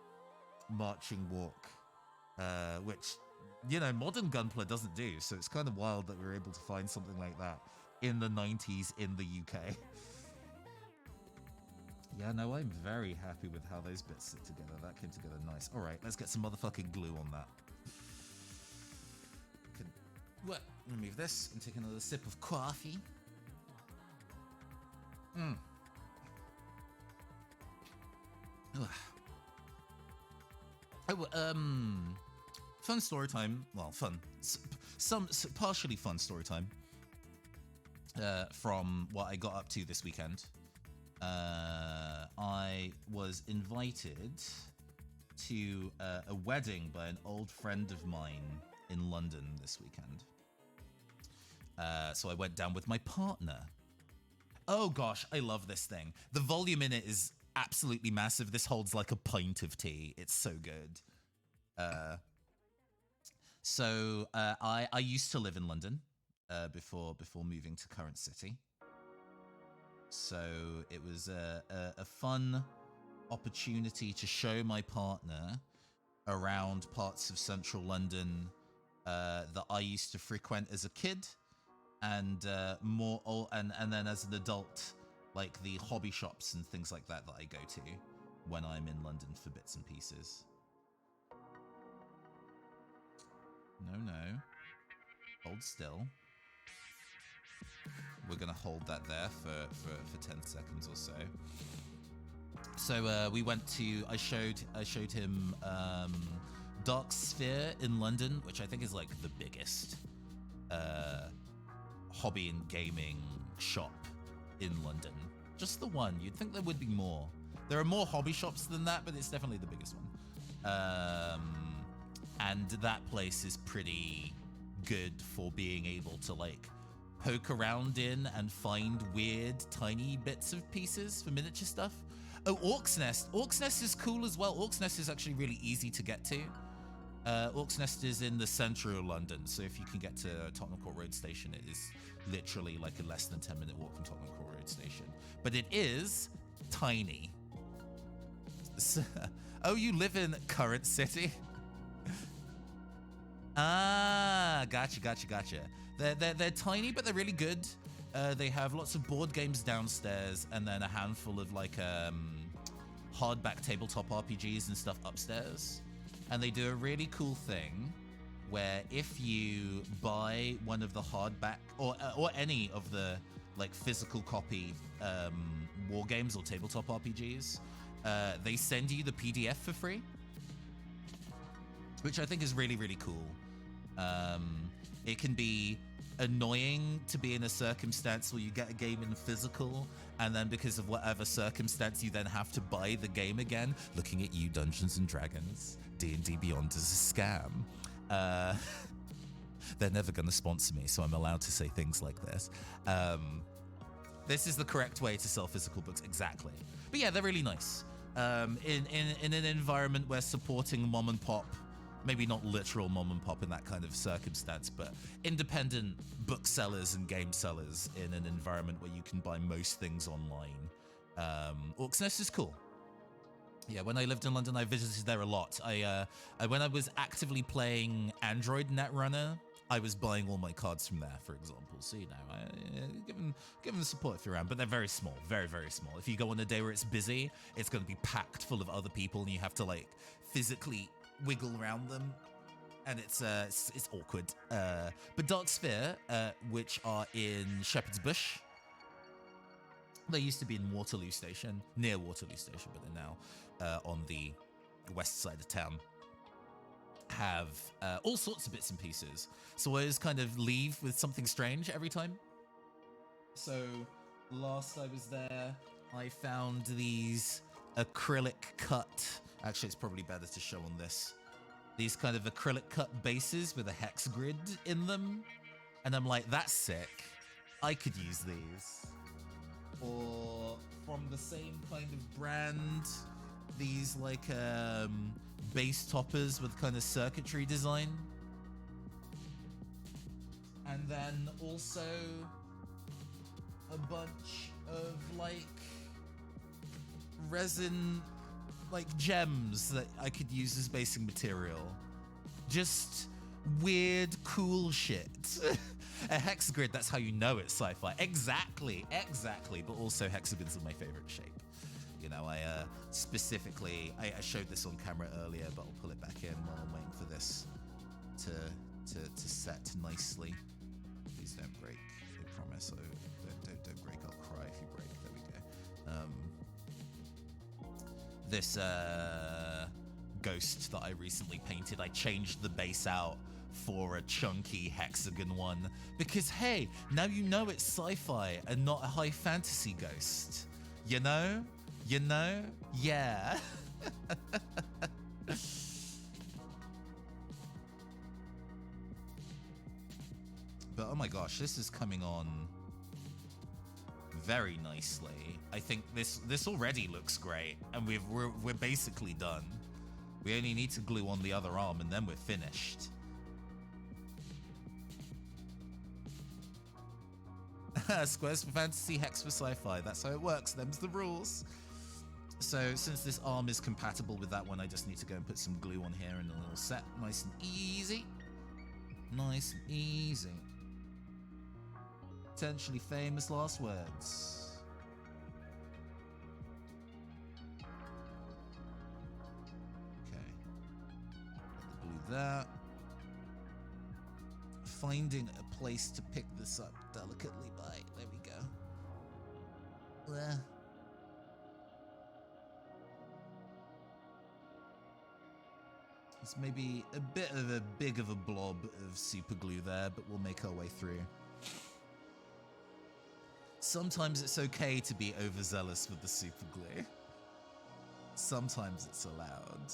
marching walk, which, you know, modern gunpla doesn't do. So it's kind of wild that we were able to find something like that in the 90s in the UK. Yeah, no, I'm very happy with how those bits sit together. That came together nice. All right, let's get some motherfucking glue on that. What? Remove this and take another sip of coffee. Fun story time. Well, fun. Some partially fun story time. From what I got up to this weekend. I was invited to a wedding by an old friend of mine in London this weekend. So I went down with my partner. Oh gosh, I love this thing. The volume in it is absolutely massive. This holds like a pint of tea. It's so good. So I used to live in London before moving to current city. So it was a fun opportunity to show my partner around parts of central London that I used to frequent as a kid, and and then as an adult, like the hobby shops and things like that I go to when I'm in London for bits and pieces. No. Hold still. We're gonna hold that there for 10 seconds or so. So we went to. I showed him Dark Sphere in London, which I think is like the biggest hobby and gaming shop in London. Just the one. You'd think there would be more. There are more hobby shops than that, but it's definitely the biggest one. And that place is pretty good for being able to like poke around in and find weird tiny bits of pieces for miniature stuff. Oh, Orc's Nest. Orc's Nest is cool as well. Orc's Nest is actually really easy to get to. Orc's Nest is in the centre of London, so if you can get to Tottenham Court Road Station, it is literally like a less than 10-minute walk from Tottenham Court Road Station. But it is tiny. So, oh, you live in current city? Ah, gotcha. They're tiny, but they're really good. They have lots of board games downstairs, and then a handful of like hardback tabletop RPGs and stuff upstairs. And they do a really cool thing where if you buy one of the hardback or any of the like physical copy war games or tabletop RPGs, they send you the PDF for free, which I think is really, really cool. It can be annoying to be in a circumstance where you get a game in physical, and then because of whatever circumstance, you then have to buy the game again. Looking at you, Dungeons and Dragons. D&D Beyond is a scam. They're never going to sponsor me, so I'm allowed to say things like this. This is the correct way to sell physical books, exactly. But yeah, they're really nice. In an environment where supporting mom and pop, maybe not literal mom and pop in that kind of circumstance, but independent booksellers and game sellers in an environment where you can buy most things online. Orcs Nest is cool. Yeah, when I lived in London, I visited there a lot. When I was actively playing Android Netrunner, I was buying all my cards from there, for example. So, you know, give them support if you're around, but they're very small, very, very small. If you go on a day where it's busy, it's going to be packed full of other people and you have to like physically wiggle around them, and it's awkward. But Dark Sphere, which are in Shepherd's Bush, they used to be in Waterloo Station, near Waterloo Station, but they're now on the west side of town, have all sorts of bits and pieces. So I always kind of leave with something strange every time. So last I was there, I found these acrylic cut. Actually, it's probably better to show on this. These kind of acrylic cut bases with a hex grid in them. And I'm like, that's sick. I could use these. Or from the same kind of brand, these like base toppers with kind of circuitry design. And then also a bunch of like resin, like gems that I could use as basing material. Just weird, cool shit. A hex grid, that's how you know it's sci-fi. Exactly. But also hexagons are my favorite shape. You know, I specifically, I showed this on camera earlier, but I'll pull it back in while I'm waiting for this to set nicely. Please don't break. I promise. Oh, don't break. I'll cry if you break. There we go. This ghost that I recently painted, I changed the base out for a chunky hexagon one because, hey, now you know it's sci-fi and not a high fantasy ghost. You know? Yeah. But oh my gosh, this is coming on very nicely. I think this already looks great, and we're basically done. We only need to glue on the other arm and then we're finished. Squares for fantasy, hex for sci-fi. That's how it works. Them's the rules. So since this arm is compatible with that one, I just need to go and put some glue on here and then it'll set nice and easy. Nice and easy. Potentially famous last words. Okay. Glue that. Finding a place to pick this up delicately by. There we go. There. It's maybe a bit of a big of a blob of super glue there, but we'll make our way through. Sometimes it's okay to be overzealous with the super glue. Sometimes it's allowed.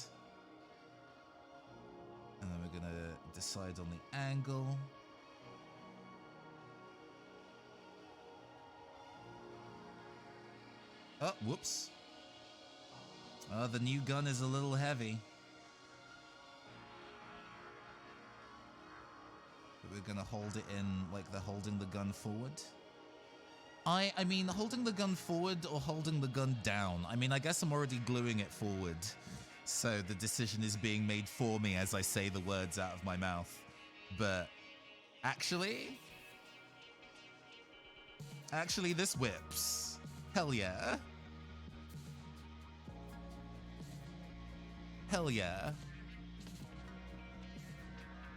And then we're gonna decide on the angle. Oh, whoops. Oh, the new gun is a little heavy. But we're gonna hold it in like they're holding the gun forward. I mean, holding the gun forward or holding the gun down. I mean, I guess I'm already gluing it forward. So the decision is being made for me as I say the words out of my mouth. But actually, this whips. Hell yeah. Hell yeah.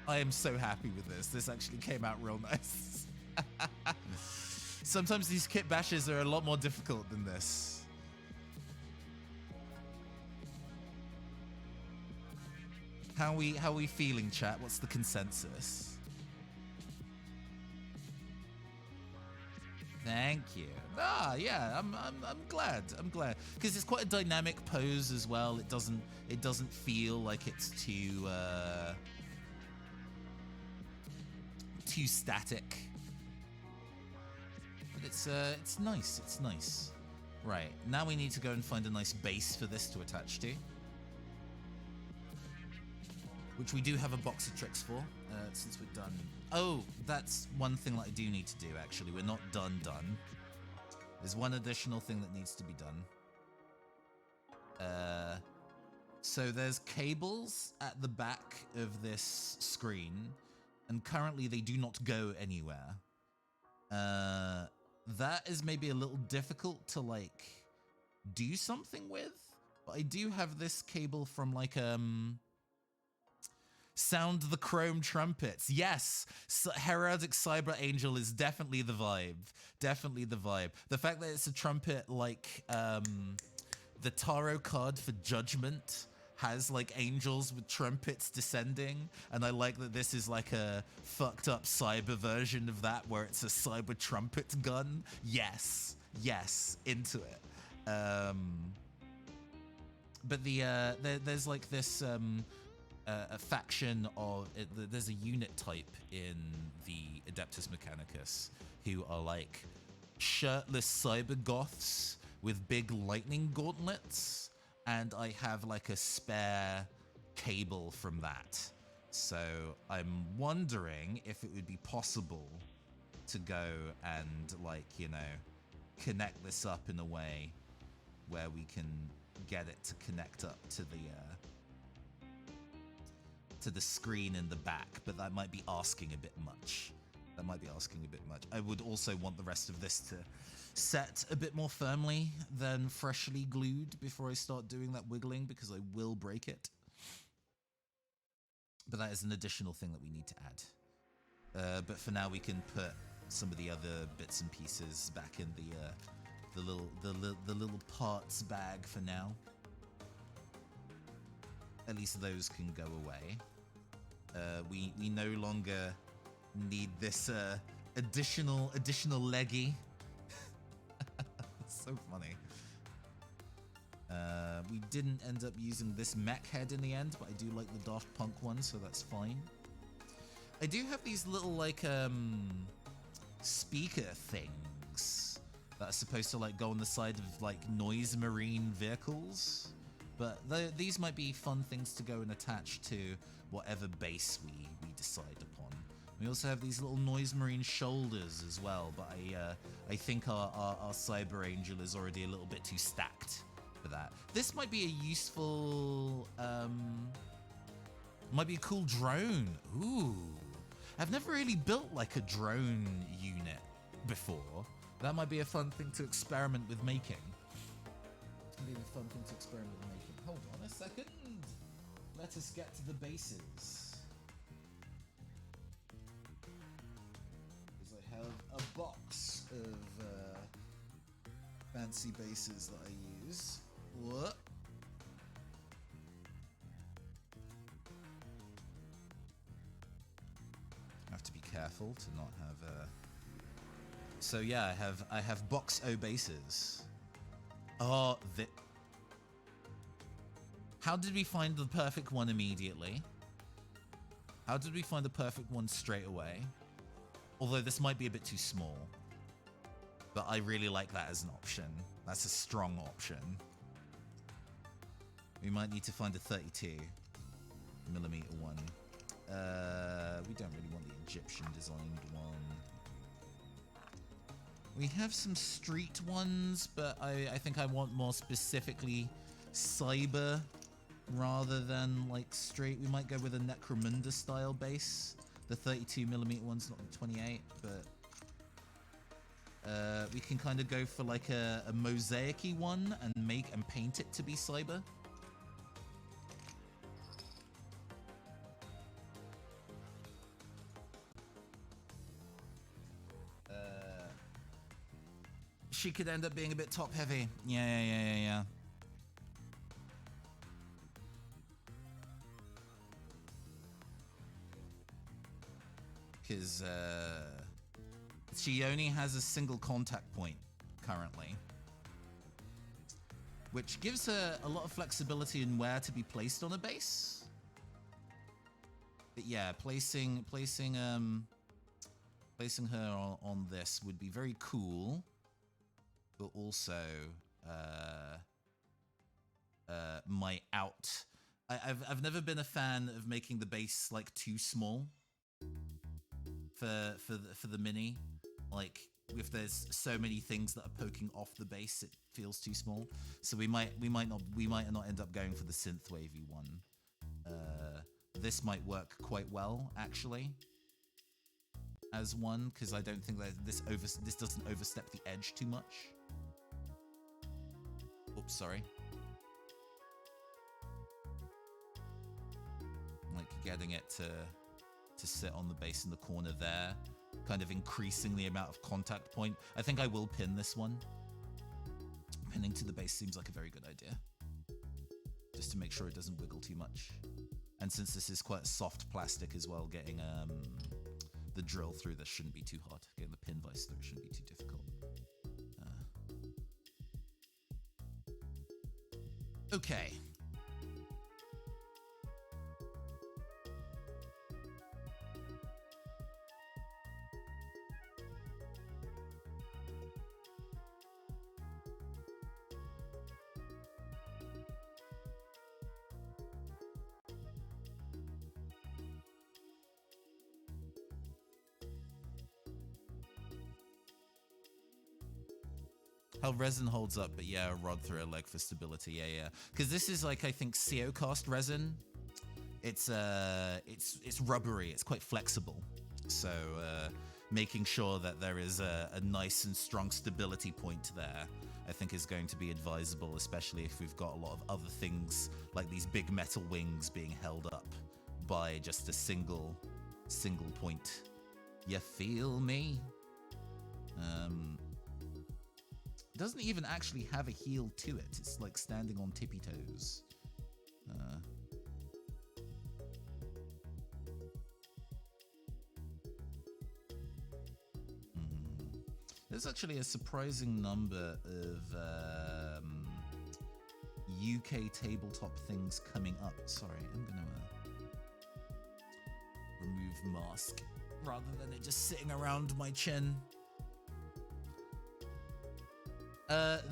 I am so happy with this. This actually came out real nice. Sometimes these kit bashes are a lot more difficult than this. How we feeling, chat? What's the consensus? Thank you. Ah, yeah, I'm glad. I'm glad because it's quite a dynamic pose as well. It doesn't feel like it's too static. But it's nice. It's nice. Right, now we need to go and find a nice base for this to attach to, which we do have a box of tricks for, since we're done. Oh, that's one thing that I do need to do, actually. We're not done. There's one additional thing that needs to be done. So there's cables at the back of this screen, and currently they do not go anywhere. That is maybe a little difficult to, like, do something with, but I do have this cable from, like, Sound the Chrome Trumpets. Yes, Heraldic Cyber Angel is definitely the vibe. Definitely the vibe. The fact that it's a trumpet like the tarot card for Judgment has like angels with trumpets descending, and I like that this is like a fucked up cyber version of that where it's a cyber trumpet gun. Yes, into it. But there's like this a faction of there's a unit type in the Adeptus Mechanicus who are like shirtless cyber goths with big lightning gauntlets, and I have like a spare cable from that, so I'm wondering if it would be possible to go and, like, you know, connect this up in a way where we can get it to connect up to the screen in the back, but that might be asking a bit much. I would also want the rest of this to set a bit more firmly than freshly glued before I start doing that wiggling, because I will break it. But that is an additional thing that we need to add. But for now, we can put some of the other bits and pieces back in the little parts bag for now. At least those can go away. We no longer need this additional leggy. So funny. We didn't end up using this mech head in the end, but I do like the Daft Punk one, so that's fine. I do have these little like speaker things that are supposed to like go on the side of like noise marine vehicles, but these might be fun things to go and attach to whatever base we decide upon. We also have these little noise marine shoulders as well, but I think our Cyber Angel is already a little bit too stacked for that. This might be a useful, might be a cool drone. Ooh, I've never really built like a drone unit before. That might be a fun thing to experiment with making. Hold on a second. Let us get to the bases. Because I have a box of fancy bases that I use. What? I have to be careful to not have a... So yeah, I have box O bases. Oh, how did we find the perfect one immediately? How did we find the perfect one straight away? Although this might be a bit too small, but I really like that as an option. That's a strong option. We might need to find a 32mm one. We don't really want the Egyptian designed one. We have some street ones, but I think I want more specifically cyber rather than like straight. We might go with a Necromunda style base. The 32mm one's not the 28, but we can kind of go for like a mosaic-y one and paint it to be cyber. she could end up being a bit top heavy. Yeah. Because she only has a single contact point currently, which gives her a lot of flexibility in where to be placed on a base. But yeah, placing her on this would be very cool, but also might out. I've never been a fan of making the base like too small for the mini. Like if there's so many things that are poking off the base, it feels too small. So we might not end up going for the synth wavy one. This might work quite well actually as one, because I don't think that this doesn't overstep the edge too much. Oops, sorry. Like getting it to sit on the base in the corner there, kind of increasing the amount of contact point. I think I will pin this one. Pinning to the base seems like a very good idea, just to make sure it doesn't wiggle too much. And since this is quite soft plastic as well, getting the drill through this shouldn't be too hard. Getting the pin vise through shouldn't be too difficult. Okay. How resin holds up, but yeah, a rod through a leg for stability. Yeah. Because this is like, I think, CO cast resin. It's rubbery. It's quite flexible. So making sure that there is a nice and strong stability point there, I think, is going to be advisable, especially if we've got a lot of other things like these big metal wings being held up by just a single point. You feel me? It doesn't even actually have a heel to it. It's like standing on tippy toes. There's actually a surprising number of UK tabletop things coming up. Sorry, I'm gonna remove mask rather than it just sitting around my chin.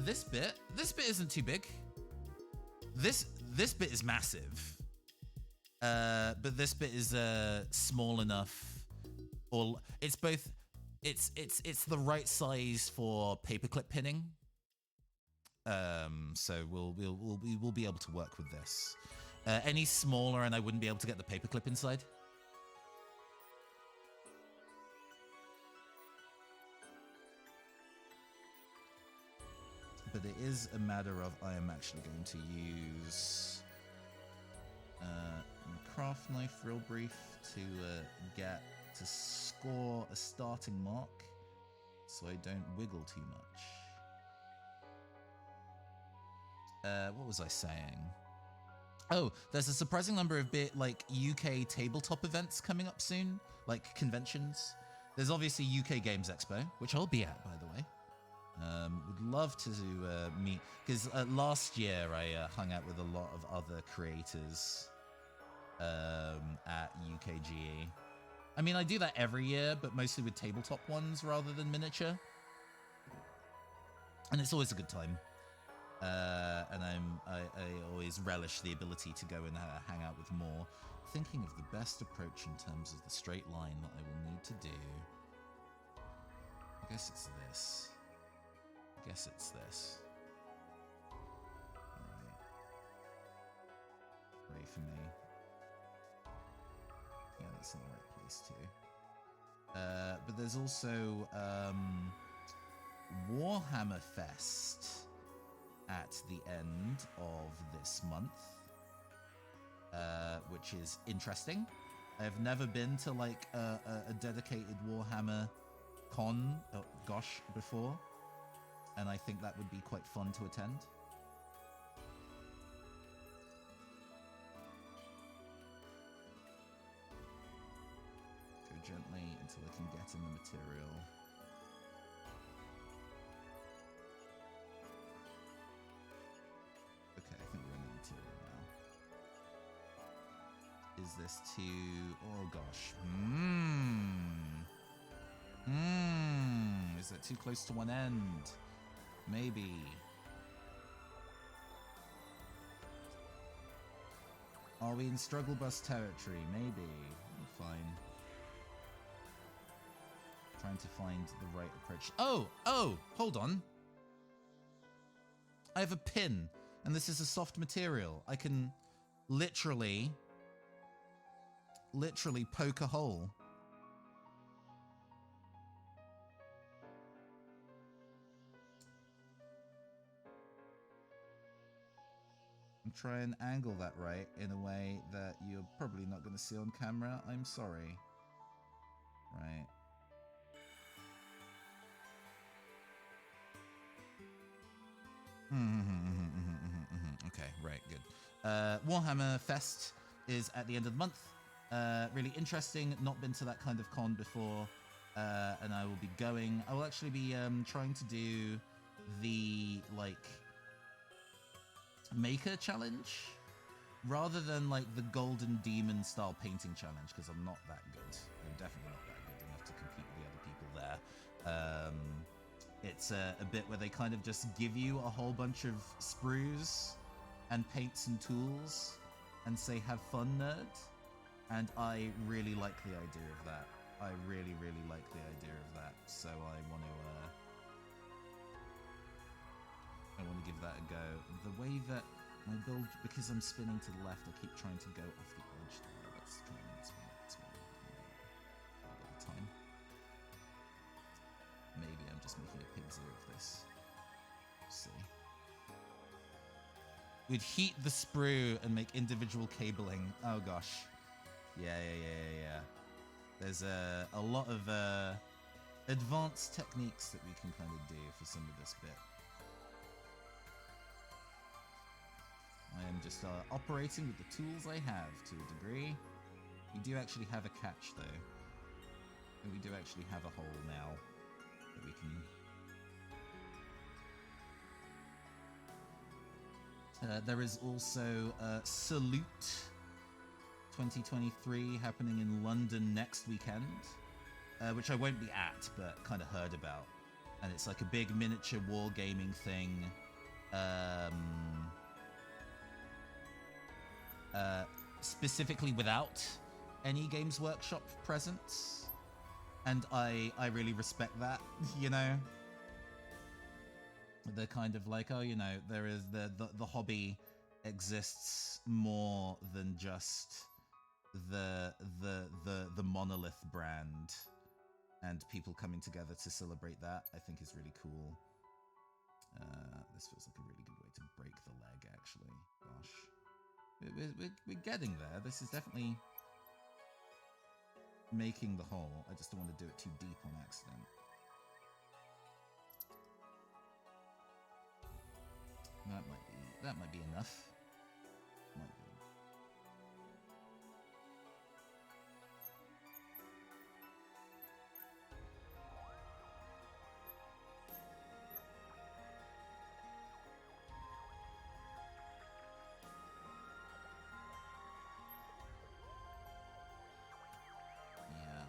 This bit isn't too big. This bit is massive. But this bit is small enough, or it's both. It's the right size for paperclip pinning. So we'll be able to work with this. Any smaller, and I wouldn't be able to get the paperclip inside. But it is a matter of I am actually going to use a craft knife real brief to score a starting mark so I don't wiggle too much. What was I saying? Oh, there's a surprising number of UK tabletop events coming up soon, like conventions. There's obviously UK Games Expo, which I'll be at, by the way. Would love to meet, because last year I hung out with a lot of other creators at UKGE. I mean, I do that every year, but mostly with tabletop ones rather than miniature. And it's always a good time. And I always relish the ability to go and hang out with more. Thinking of the best approach in terms of the straight line that I will need to do. I guess it's this. Alright. Ready for me. Yeah, that's in the right place too. But there's also Warhammer Fest at the end of this month, which is interesting. I've never been to like a dedicated Warhammer con, before. and I think that would be quite fun to attend. Go gently until I can get in the material. Okay, I think we're in the material now. Is this too... Oh gosh. Is that too close to one end? Maybe. Are we in struggle bus territory? Maybe. Fine. Trying to find the right approach. Oh! Hold on. I have a pin, and this is a soft material. I can literally poke a hole. And try and angle that right in a way that you're probably not going to see on camera. I'm sorry. Right. Okay, right, good. Warhammer Fest is at the end of the month. Really interesting. Not been to that kind of con before, and I will be going. I will actually be trying to do the maker challenge rather than like the Golden Demon style painting challenge, because I'm not that good. I'm definitely not that good enough to compete with the other people there. It's a bit where they kind of just give you a whole bunch of sprues and paints and tools and say, have fun, nerd. And I really like the idea of that. I really, really like the idea of that. So I want to give that a go. The way that my build, because I'm spinning to the left, I keep trying to go off the edge there. Let's try and that's one. A bit of time. Maybe I'm just making a pig's ear of this. Let's see. We'd heat the sprue and make individual cabling. Oh gosh. Yeah. There's a lot of advanced techniques that we can kind of do for some of this bit. I am just operating with the tools I have to a degree. We do actually have a catch though. We do actually have a hole now that we can... there is also Salute 2023 happening in London next weekend, which I won't be at, but kind of heard about. And it's like a big miniature wargaming thing. Specifically without any Games Workshop presence. And I really respect that, you know? They're kind of like, oh, you know, there is the hobby exists more than just the monolith brand, and people coming together to celebrate that I think is really cool. This feels like a really good way to break the leg, actually. Gosh, we're getting there. This is definitely making the hole. I just don't want to do it too deep on accident. That might be enough. Might be.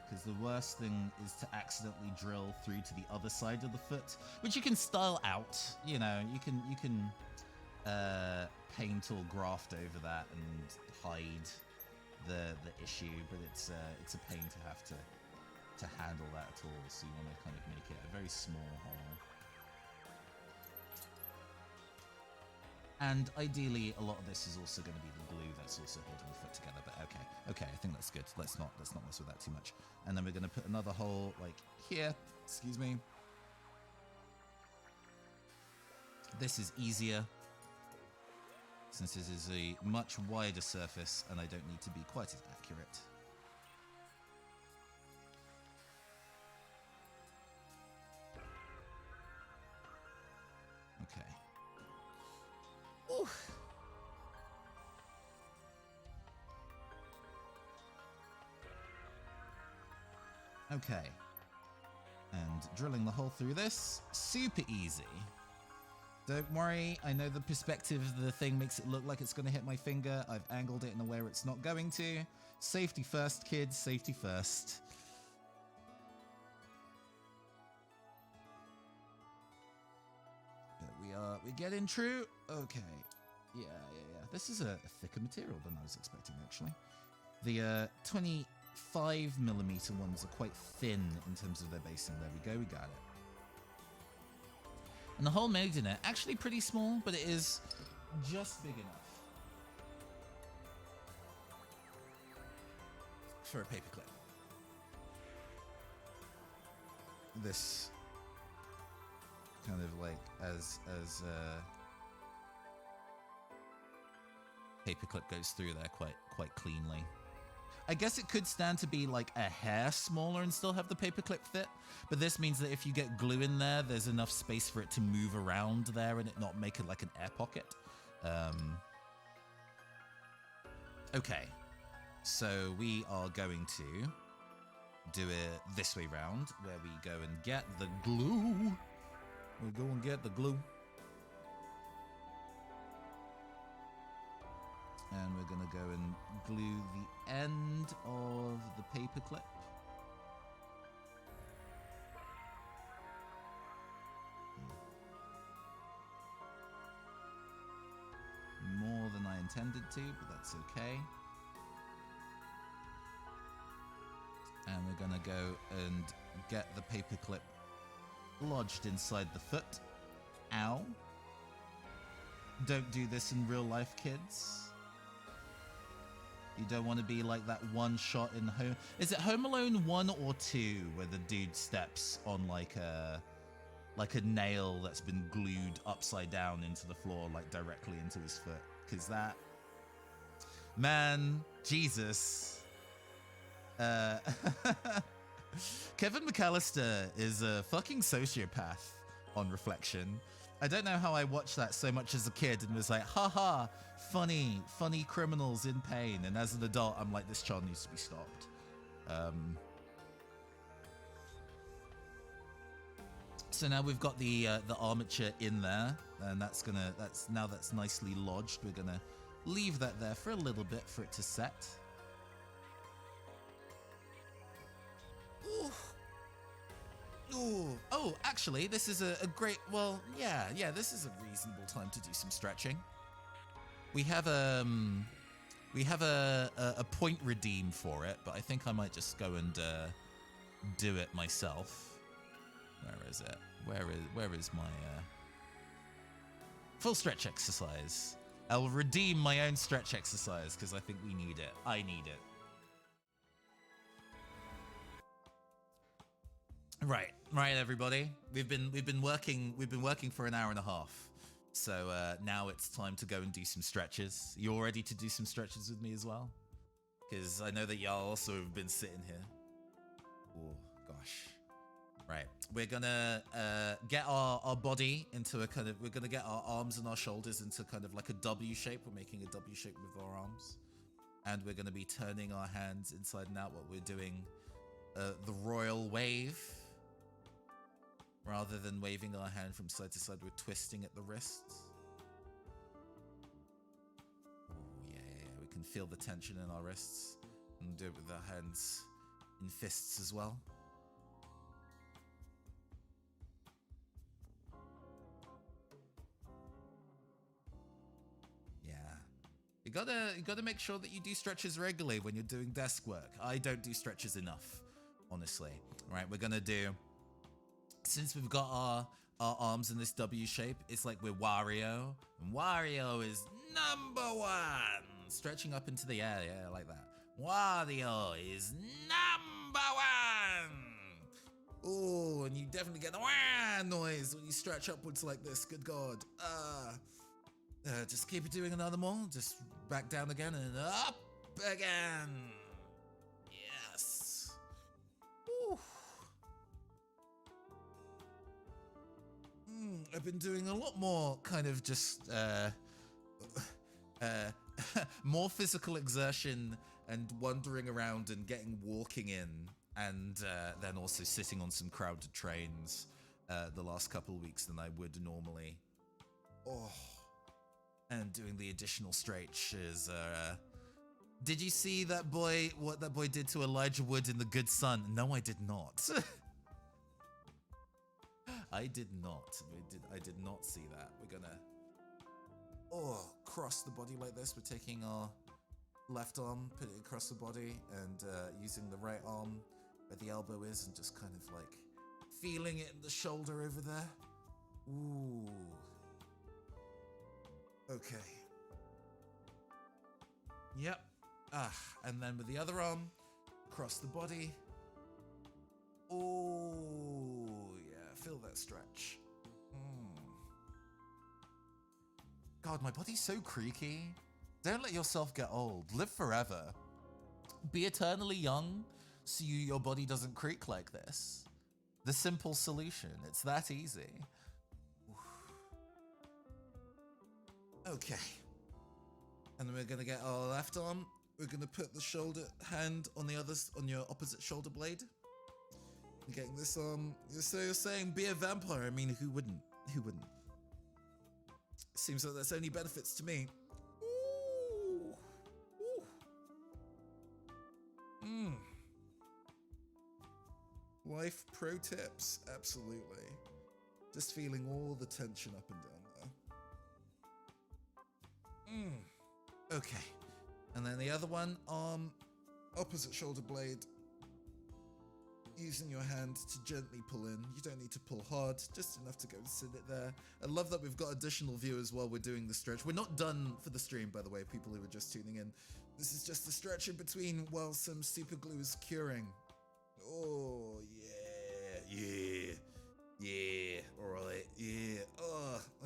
Because the worst thing is to accidentally drill through to the other side of the foot, which you can style out. You know, you can paint or graft over that and hide the issue, but it's a pain to have to handle that at all. So you want to kind of make it a very small hole. And ideally, a lot of this is also going to be the glue that's also holding the foot together. But okay, I think that's good. Let's not mess with that too much. And then we're going to put another hole like here. Excuse me. This is easier, since this is a much wider surface, and I don't need to be quite as accurate. Okay. And drilling the hole through this, super easy. Don't worry, I know the perspective of the thing makes it look like it's going to hit my finger. I've angled it in a way where it's not going to. Safety first, kids, safety first. But we're getting true. Okay. Yeah. This is a thicker material than I was expecting, actually. The 25mm ones are quite thin in terms of their basing. There we go, we got it. And the hole made in it, actually pretty small, but it is just big enough for a paperclip. This kind of like as paperclip goes through there quite cleanly. I guess it could stand to be like a hair smaller and still have the paperclip fit, but this means that if you get glue in there, there's enough space for it to move around there and it not make it like an air pocket. Okay, so we are going to do it this way round, where we go and get the glue. We go and get the glue. And we're going to go and glue the end of the paperclip. More than I intended to, but that's okay. And we're going to go and get the paperclip lodged inside the foot. Ow. Don't do this in real life, kids. You don't want to be like that one shot in Home... Is it Home Alone 1 or 2 where the dude steps on like a nail that's been glued upside down into the floor, like directly into his foot? Because that... Man, Jesus. Kevin McAllister is a fucking sociopath on reflection. I don't know how I watched that so much as a kid and was like, haha, funny criminals in pain. And as an adult, I'm like, this child needs to be stopped. So now we've got the armature in there, and that's nicely lodged. We're gonna leave that there for a little bit for it to set. Ooh. Ooh. Oh, actually, this is a great... Well, yeah, this is a reasonable time to do some stretching. We have a point redeem for it, but I think I might just go and do it myself. Where is it? Where is my full stretch exercise? I'll redeem my own stretch exercise because I think we need it. I need it. Right, everybody. We've been working for an hour and a half. So now it's time to go and do some stretches. You all ready to do some stretches with me as well? Because I know that y'all also have been sitting here. Oh gosh. Right, we're gonna get our body into a kind of... We're gonna get our arms and our shoulders into kind of like a W shape. We're making a W shape with our arms, and we're gonna be turning our hands inside and out. What we're doing, the royal wave. Rather than waving our hand from side to side, we're twisting at the wrists. Oh, yeah. We can feel the tension in our wrists. And do it with our hands in fists as well. Yeah. You gotta make sure that you do stretches regularly when you're doing desk work. I don't do stretches enough, honestly. All right, we're gonna do... Since we've got our arms in this W shape, it's like we're Wario. And Wario is #1. Stretching up into the air, yeah, like that. Wario is #1. Oh, and you definitely get the wah noise when you stretch upwards like this. Good God. Just keep doing another more. Just back down again and up again. Yes. Woo. I've been doing a lot more kind of just more physical exertion and wandering around and getting walking in and then also sitting on some crowded trains the last couple of weeks than I would normally. Oh, and doing the additional stretches. Did you see that boy? What that boy did to Elijah Wood in The Good Son? No, I did not. I did not. I did not see that. We're gonna cross the body like this. We're taking our left arm, put it across the body, and using the right arm where the elbow is, and just kind of like feeling it in the shoulder over there. Ooh. Okay. Yep. And then with the other arm, across the body. Oh, yeah, feel that stretch. God, my body's so creaky. Don't let yourself get old. Live forever. Be eternally young so your body doesn't creak like this. The simple solution. It's that easy. Okay. And then we're going to get our left arm. We're going to put the shoulder hand on your opposite shoulder blade. You're getting this arm. So you're saying be a vampire. I mean, who wouldn't? Who wouldn't? Seems like that's only benefits to me. Ooh. Ooh. Life pro tips. Absolutely. Just feeling all the tension up and down there. Okay. And then the other one, arm, opposite shoulder blade. Using your hand to gently pull in. You don't need to pull hard, just enough to go sit it there. I love that we've got additional viewers while we're doing the stretch. We're not done for the stream, by the way, people who are just tuning in. This is just the stretch in between while some super glue is curing. Oh, yeah, all right, yeah,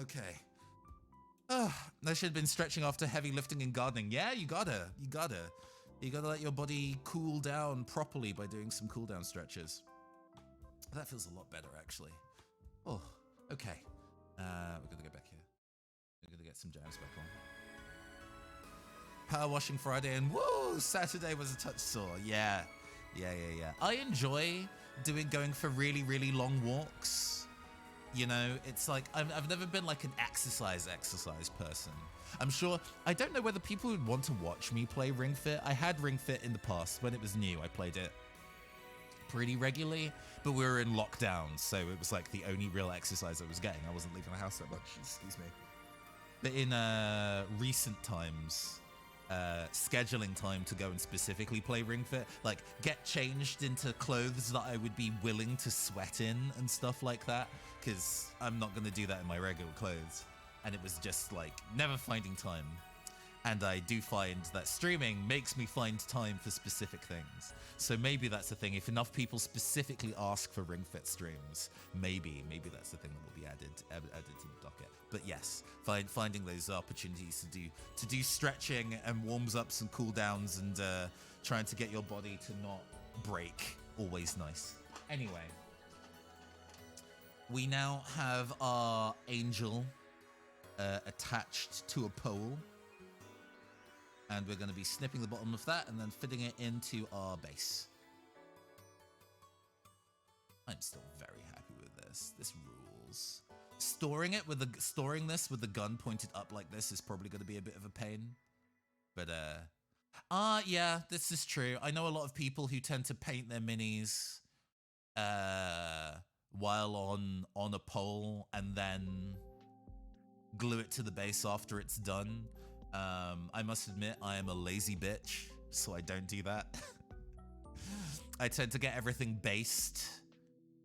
okay. I should have been stretching after heavy lifting and gardening. Yeah, you gotta let your body cool down properly by doing some cool down stretches. That feels a lot better, actually. Oh, okay. We're gonna go back here. We're gonna get some jams back on. Power washing Friday and whoa, Saturday was a touch sore. Yeah. I enjoy going for really, really long walks. You know, it's like, I've never been like an exercise person. I'm sure, I don't know whether people would want to watch me play Ring Fit. I had Ring Fit in the past when it was new. I played it pretty regularly, but we were in lockdown, so it was like the only real exercise I was getting. I wasn't leaving the house that much, excuse me. But in recent times, scheduling time to go and specifically play Ring Fit, like get changed into clothes that I would be willing to sweat in and stuff like that, because I'm not going to do that in my regular clothes. And it was just like never finding time. And I do find that streaming makes me find time for specific things. So maybe that's the thing. If enough people specifically ask for Ring Fit streams, maybe that's the thing that will be added to the docket. But yes, finding those opportunities to do stretching and warms ups and cool downs and trying to get your body to not break, always nice. Anyway, we now have our angel attached to a pole. And we're going to be snipping the bottom of that and then fitting it into our base. I'm still very happy with this. This rules. Storing this with the gun pointed up like this is probably going to be a bit of a pain. But yeah, this is true. I know a lot of people who tend to paint their minis while on a pole and then glue it to the base after it's done. I must admit, I am a lazy bitch, so I don't do that. I tend to get everything based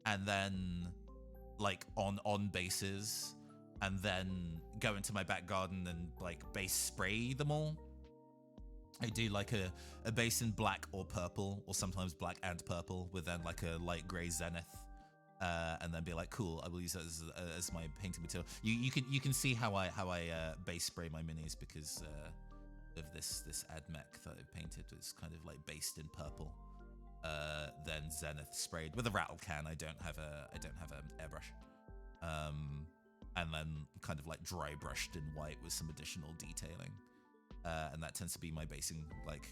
and then like on bases and then go into my back garden and like base spray them all. I do like a base in black or purple, or sometimes black and purple with then like a light gray zenith. And then be like, cool, I will use that as my painting material. You can see how I base spray my minis because of this admech that I painted is kind of like based in purple, then zenith sprayed with a rattle can. I don't have an airbrush, and then kind of like dry brushed in white with some additional detailing. and that tends to be my basing, like,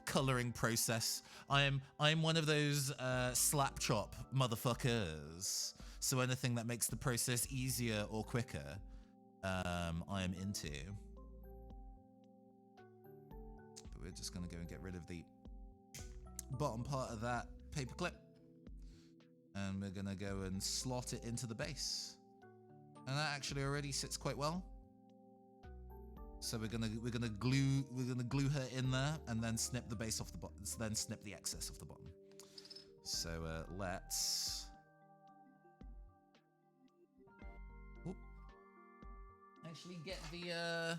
coloring process. I'm one of those slap chop motherfuckers. So anything that makes the process easier or quicker, I am into. But we're just gonna go and get rid of the bottom part of that paperclip, and we're gonna go and slot it into the base, and that actually already sits quite well. So we're gonna glue her in there, and then snip the base off the bottom, then snip the excess off the bottom. So let's actually get the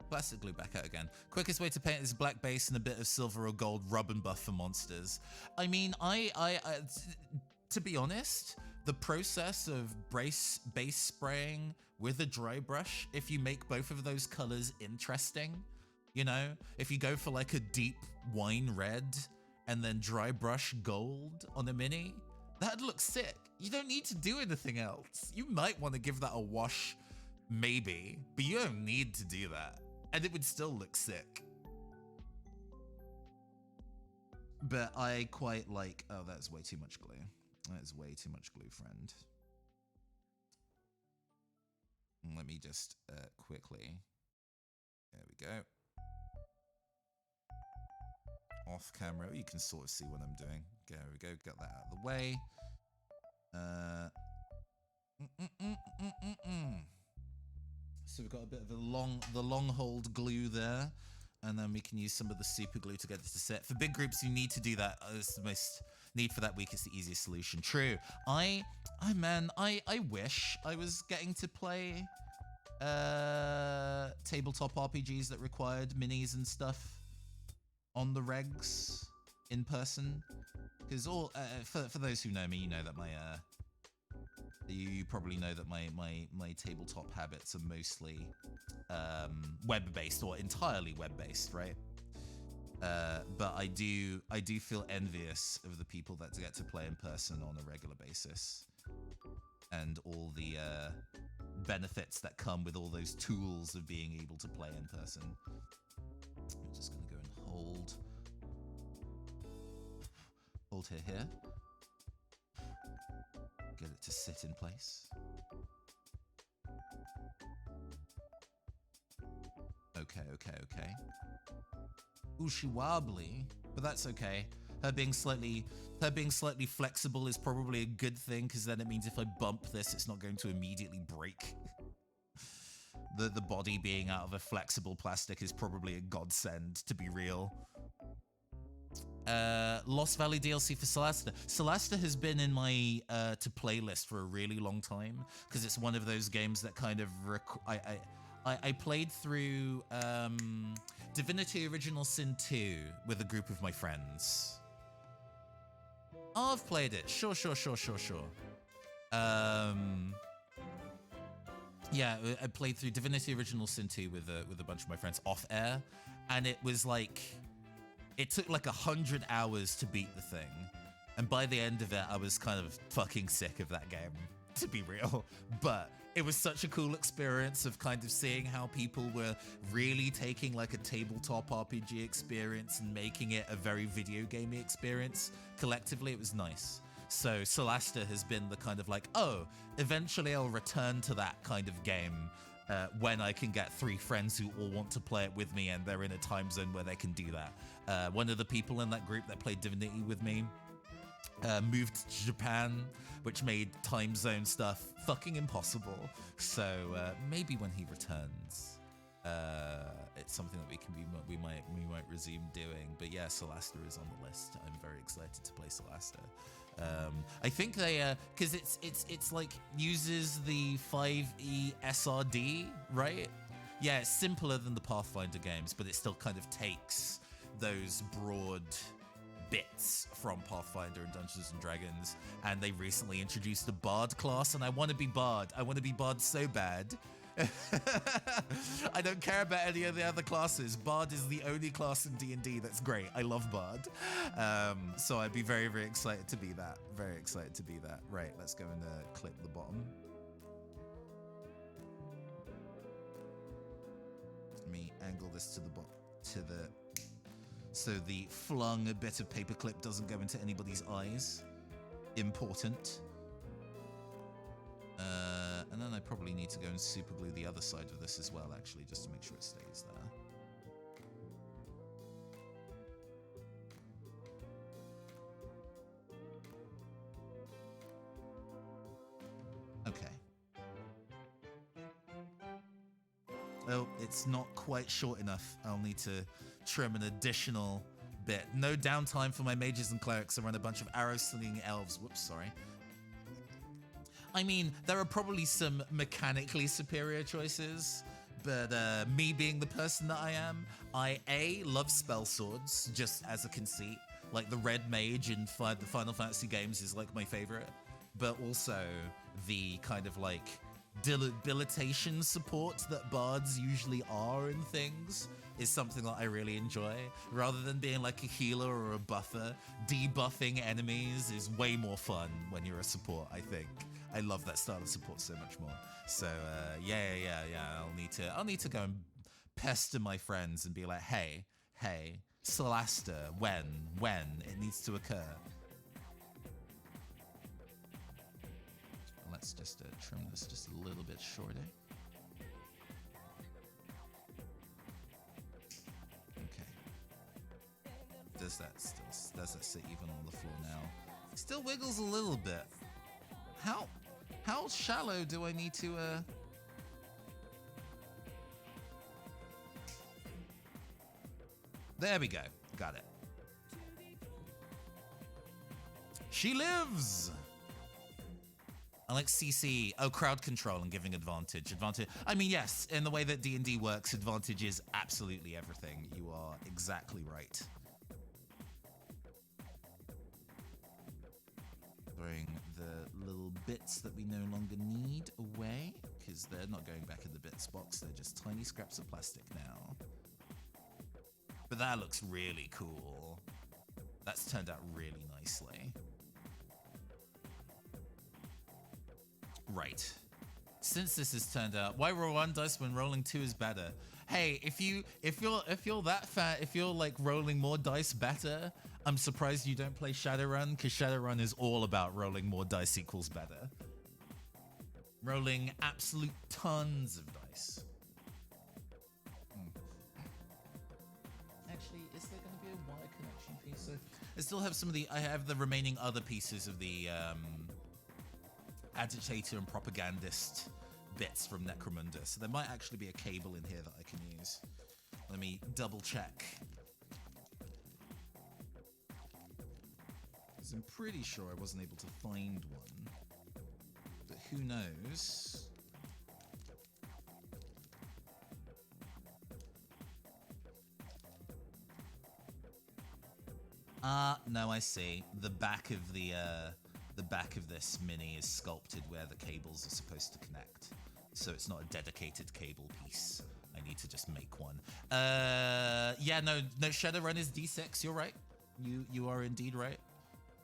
plastic glue back out again. Quickest way to paint is black base and a bit of silver or gold rub and buff for monsters. I mean, I to be honest, the process of base spraying with a dry brush, if you make both of those colors interesting, you know, if you go for like a deep wine red and then dry brush gold on a mini, that'd look sick. You don't need to do anything else. You might want to give that a wash, maybe, but you don't need to do that, and it would still look sick. But I quite like, oh, that's way too much glue. That is way too much glue, friend. Let me just quickly, there we go. Off camera, you can sort of see what I'm doing. There we go, got that out of the way. So we've got a bit of the long hold glue there, and then we can use some of the super glue to get it to set. For big groups, you need to do that. It's the most need for that week is the easiest solution. True. I wish I was getting to play tabletop RPGs that required minis and stuff on the regs in person, because all for those who know me, you know that my you probably know that my tabletop habits are mostly web-based or entirely web-based, right? But I do feel envious of the people that get to play in person on a regular basis, and all the benefits that come with all those tools of being able to play in person. I'm just gonna go and hold here. Get it to sit in place. Okay. Ooh, she wobbly, but that's okay. Her being slightly flexible is probably a good thing, because then it means if I bump this, it's not going to immediately break. The body being out of a flexible plastic is probably a godsend, to be real. Lost Valley DLC for Solasta. Solasta has been in my to playlist for a really long time, because it's one of those games that kind of I played through Divinity Original Sin 2 with a group of my friends. Oh, I've played it. Sure. Yeah, I played through Divinity Original Sin 2 with a bunch of my friends off air, and it was like, it took like 100 hours to beat the thing, and by the end of it, I was kind of fucking sick of that game, to be real. But it was such a cool experience of kind of seeing how people were really taking like a tabletop RPG experience and making it a very video gamey experience. Collectively, it was nice. So Solasta has been the kind of like, oh, eventually I'll return to that kind of game when I can get 3 friends who all want to play it with me and they're in a time zone where they can do that. One of the people in that group that played Divinity with me moved to Japan, which made time zone stuff fucking impossible. So maybe when he returns, it's something that we might resume doing. But yeah, Solasta is on the list. I'm very excited to play Solasta. I think they because it's like uses the 5e SRD, right? Yeah, it's simpler than the Pathfinder games, but it still kind of takes those broad bits from Pathfinder and Dungeons and Dragons, and they recently introduced a Bard class, and I want to be Bard. I want to be Bard so bad. I don't care about any of the other classes. Bard is the only class in D&D that's great. I love Bard. So I'd be very, very excited to be that. Very excited to be that. Right, let's go and clip the bottom. me angle this to the so the flung bit of paperclip doesn't go into anybody's eyes. Important. And then I probably need to go and super glue the other side of this as well, actually, just to make sure it stays there. Okay. Oh, it's not quite short enough. I'll need to trim an additional bit. No downtime for my mages and clerics. I run a bunch of arrow-slinging elves. Whoops, sorry. I mean, there are probably some mechanically superior choices, but me being the person that I am, I love spell swords, just as a conceit. Like the red mage in the Final Fantasy games is like my favorite, but also the kind of like debilitation support that bards usually are in things is something that I really enjoy. Rather than being like a healer or a buffer, debuffing enemies is way more fun when you're a support, I think. I love that style of support so much more. So yeah. I'll need to go and pester my friends and be like, hey, Solasta, when it needs to occur. Let's just trim this just a little bit shorter. Okay. Does that sit even on the floor now? It still wiggles a little bit. How shallow do I need to There we go. Got it. She lives. I like CC. Oh, crowd control and giving advantage. I mean, yes, in the way that D&D works, advantage is absolutely everything. You are exactly right. Throwing the little bits that we no longer need away, because they're not going back in the bits box. They're just tiny scraps of plastic now. But that looks really cool. That's turned out really nicely. Right. Since this has turned out, why roll 1 dice when rolling 2 is better? Hey, if you're that fat, if you're like rolling more dice better, I'm surprised you don't play Shadowrun, because Shadowrun is all about rolling more dice equals better. Rolling absolute tons of dice. Actually, is there going to be a wire connection piece? So I still have I have the remaining other pieces of the agitator and propagandist bits from Necromunda, so there might actually be a cable in here that I can use. Let me double check. Because I'm pretty sure I wasn't able to find one, but who knows? No, I see. The back of this mini is sculpted where the cables are supposed to connect. So it's not a dedicated cable piece. I need to just make one. Yeah, no, Shadowrun is D6, you're right. You are indeed right.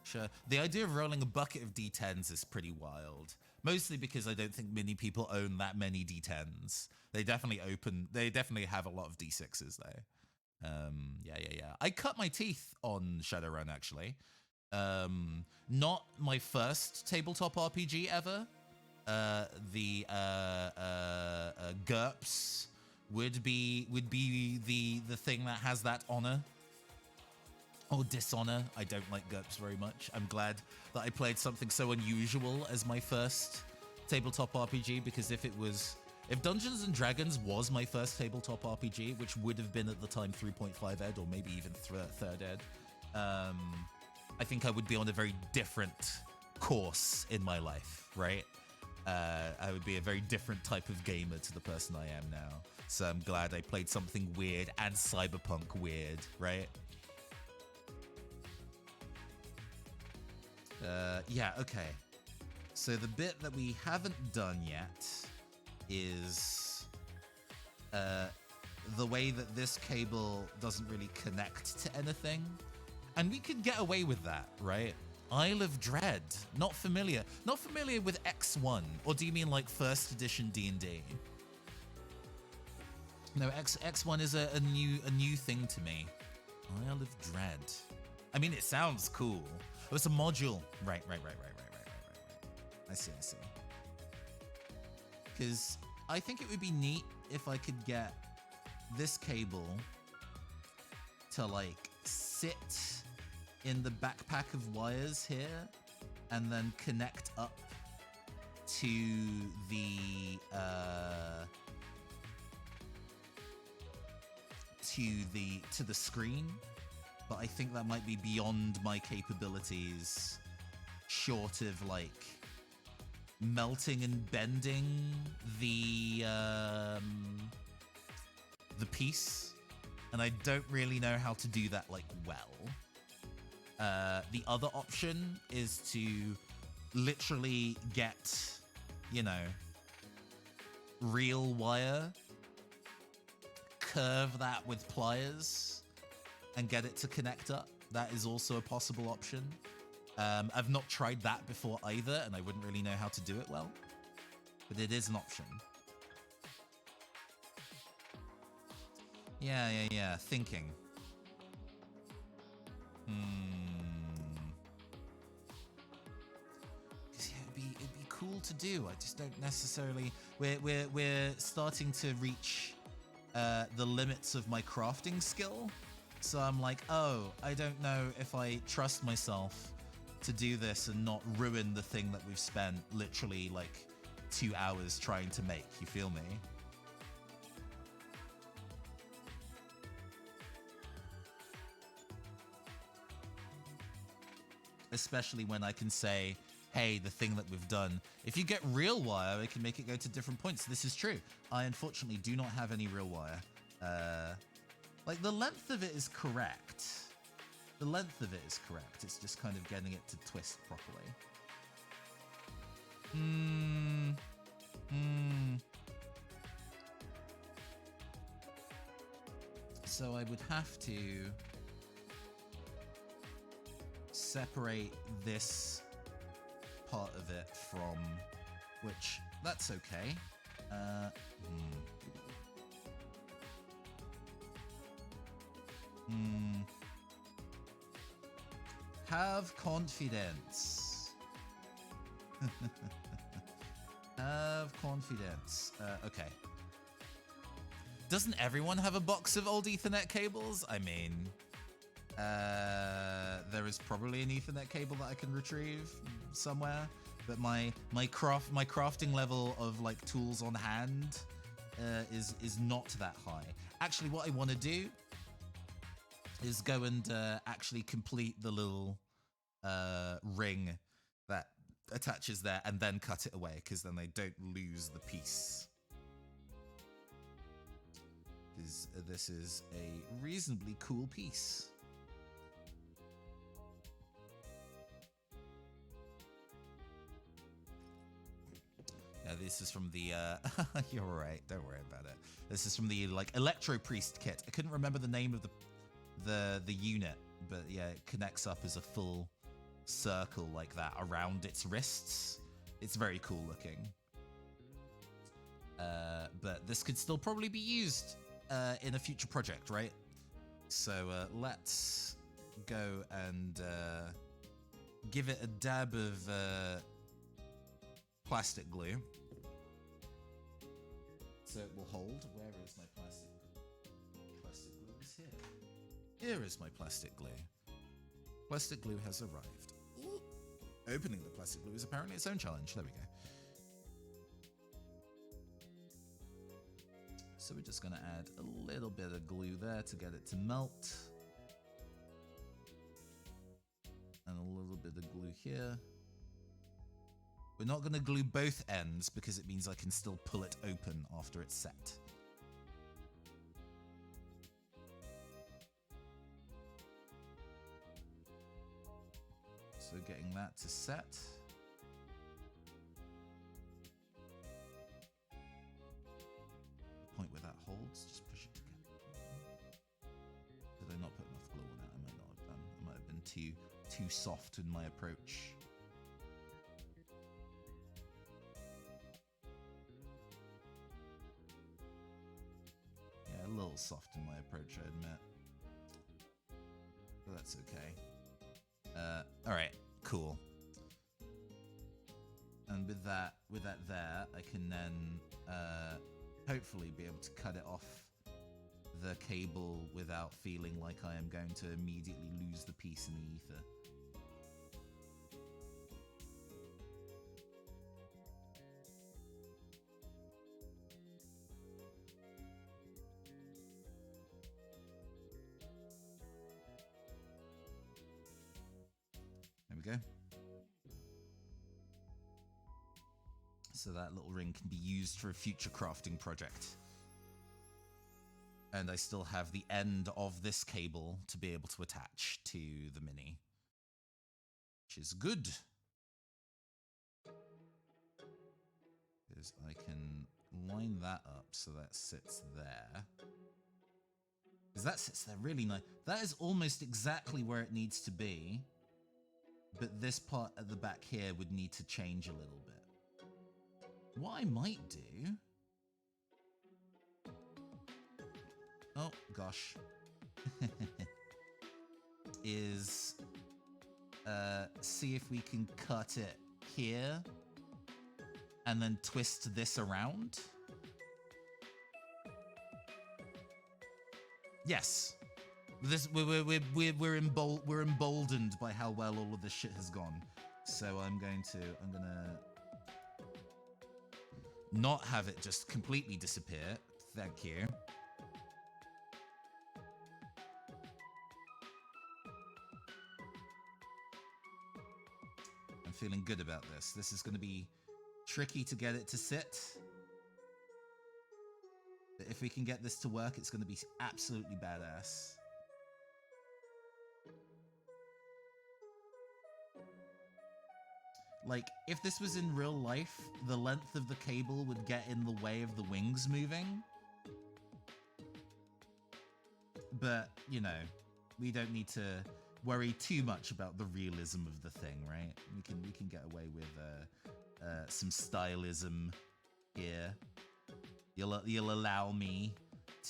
Sure. The idea of rolling a bucket of D10s is pretty wild. Mostly because I don't think many people own that many D10s. They definitely have a lot of D6s though. Yeah. I cut my teeth on Shadowrun actually. Not my first tabletop RPG ever. The GURPS would be the thing that has that honor or dishonor. I don't like GURPS very much. I'm glad that I played something so unusual as my first tabletop RPG, because if Dungeons and Dragons was my first tabletop RPG, which would have been at the time 3.5 ed or maybe even 3rd ed, I think I would be on a very different course in my life, right? I would be a very different type of gamer to the person I am now. So I'm glad I played something weird and cyberpunk weird, right? Yeah, okay. So the bit that we haven't done yet is the way that this cable doesn't really connect to anything. And we could get away with that, right? Isle of Dread, not familiar with X1, or do you mean like 1st edition D&D? No, X1 is a new thing to me. Isle of Dread. I mean, it sounds cool. Oh, it's a module. Right. I see. Because I think it would be neat if I could get this cable to like sit in the backpack of wires here and then connect up to the to the screen, but I think that might be beyond my capabilities, short of like melting and bending the piece, and I don't really know how to do that like well. The other option is to literally get, you know, real wire, curve that with pliers, and get it to connect up. That is also a possible option. I've not tried that before either, and I wouldn't really know how to do it well, but it is an option. Yeah. Thinking. Because yeah, it'd be cool to do. I just don't necessarily. We're starting to reach the limits of my crafting skill, so I'm like, oh, I don't know if I trust myself to do this and not ruin the thing that we've spent literally like 2 hours trying to make. You feel me? Especially when I can say, hey, the thing that we've done, if you get real wire, it can make it go to different points. This is true. I unfortunately do not have any real wire. Like, the length of it is correct. The length of it is correct. It's just kind of getting it to twist properly. So I would have to separate this part of it from, which, that's okay. Have confidence. Have confidence. Okay. Doesn't everyone have a box of old Ethernet cables? I mean, there is probably an Ethernet cable that I can retrieve somewhere, but my crafting level of like tools on hand is not that high. Actually, what I want to do is go and actually complete the little ring that attaches there and then cut it away, because then they don't lose the piece. Because this is a reasonably cool piece. Yeah, this is from the you're right, don't worry about it. This is from the like Electro Priest kit. I couldn't remember the name of the unit, but yeah, it connects up as a full circle like that around its wrists. It's very cool looking. But this could still probably be used in a future project, right? So let's go and give it a dab of plastic glue, so it will hold. Where is my plastic glue? Is here. Here is my plastic glue. Plastic glue has arrived. Ooh. Opening the plastic glue is apparently its own challenge. There we go. So we're just going to add a little bit of glue there to get it to melt. And a little bit of glue here. We're not going to glue both ends because it means I can still pull it open after it's set. So getting that to set. The point where that holds, just push it again. Did I not put enough glue on it? I might not have done. I might have been too soft in my approach. soft in my approach, I admit. But that's okay. Alright, cool. And with that there, I can then hopefully be able to cut it off the cable without feeling like I am going to immediately lose the piece in the ether. There we go. So that little ring can be used for a future crafting project. And I still have the end of this cable to be able to attach to the Mini, which is good. Because I can line that up so that sits there. Because that sits there really nice. That is almost exactly where it needs to be. But this part at the back here would need to change a little bit. What I might do... Oh, gosh. is see if we can cut it here and then twist this around. Yes. We're emboldened by how well all of this shit has gone. So I'm gonna not have it just completely disappear. Thank you. I'm feeling good about this. This is going to be tricky to get it to sit. But if we can get this to work, it's going to be absolutely badass. Like, if this was in real life, the length of the cable would get in the way of the wings moving. But, you know, we don't need to worry too much about the realism of the thing, right? We can get away with some stylism here. You'll allow me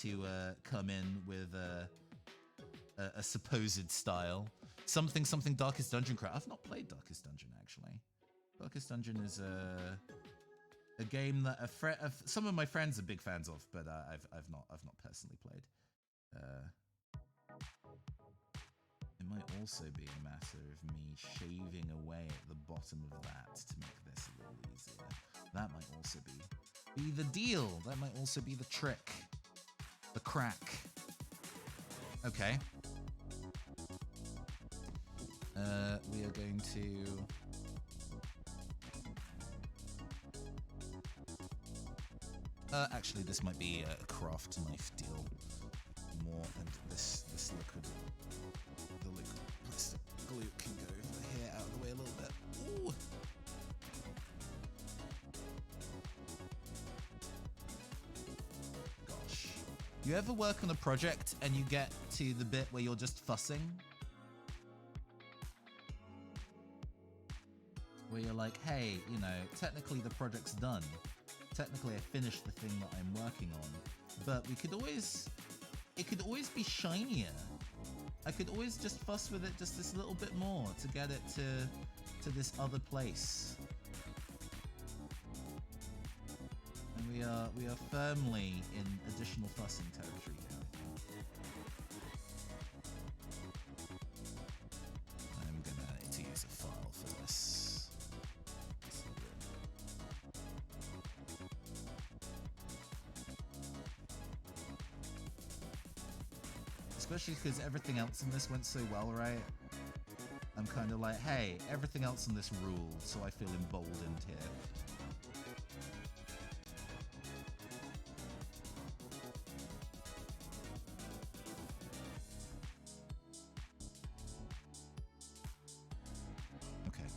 to come in with a supposed style. Something Darkest Dungeon crowd. I've not played Darkest Dungeon actually. Darkest Dungeon is a game that some of my friends are big fans of, but I've not personally played. It might also be a matter of me shaving away at the bottom of that to make this a little easier. That might also be the deal. That might also be the trick, the crack. Okay. We are going to. Actually, this might be a craft knife deal more, and this liquid, the liquid plastic glue can go over here out of the way a little bit. Ooh. Gosh, you ever work on a project and you get to the bit where you're just fussing? Where you're like, hey, you know, technically the project's done. Technically I finished the thing that I'm working on, but it could always be shinier. I could always just fuss with it just this little bit more to get it to this other place. And we are firmly in additional fussing territory now, I think. I'm gonna need to use a file for this. Especially because everything else in this went so well, right? I'm kind of like, hey, everything else in this ruled, so I feel emboldened here. Okay.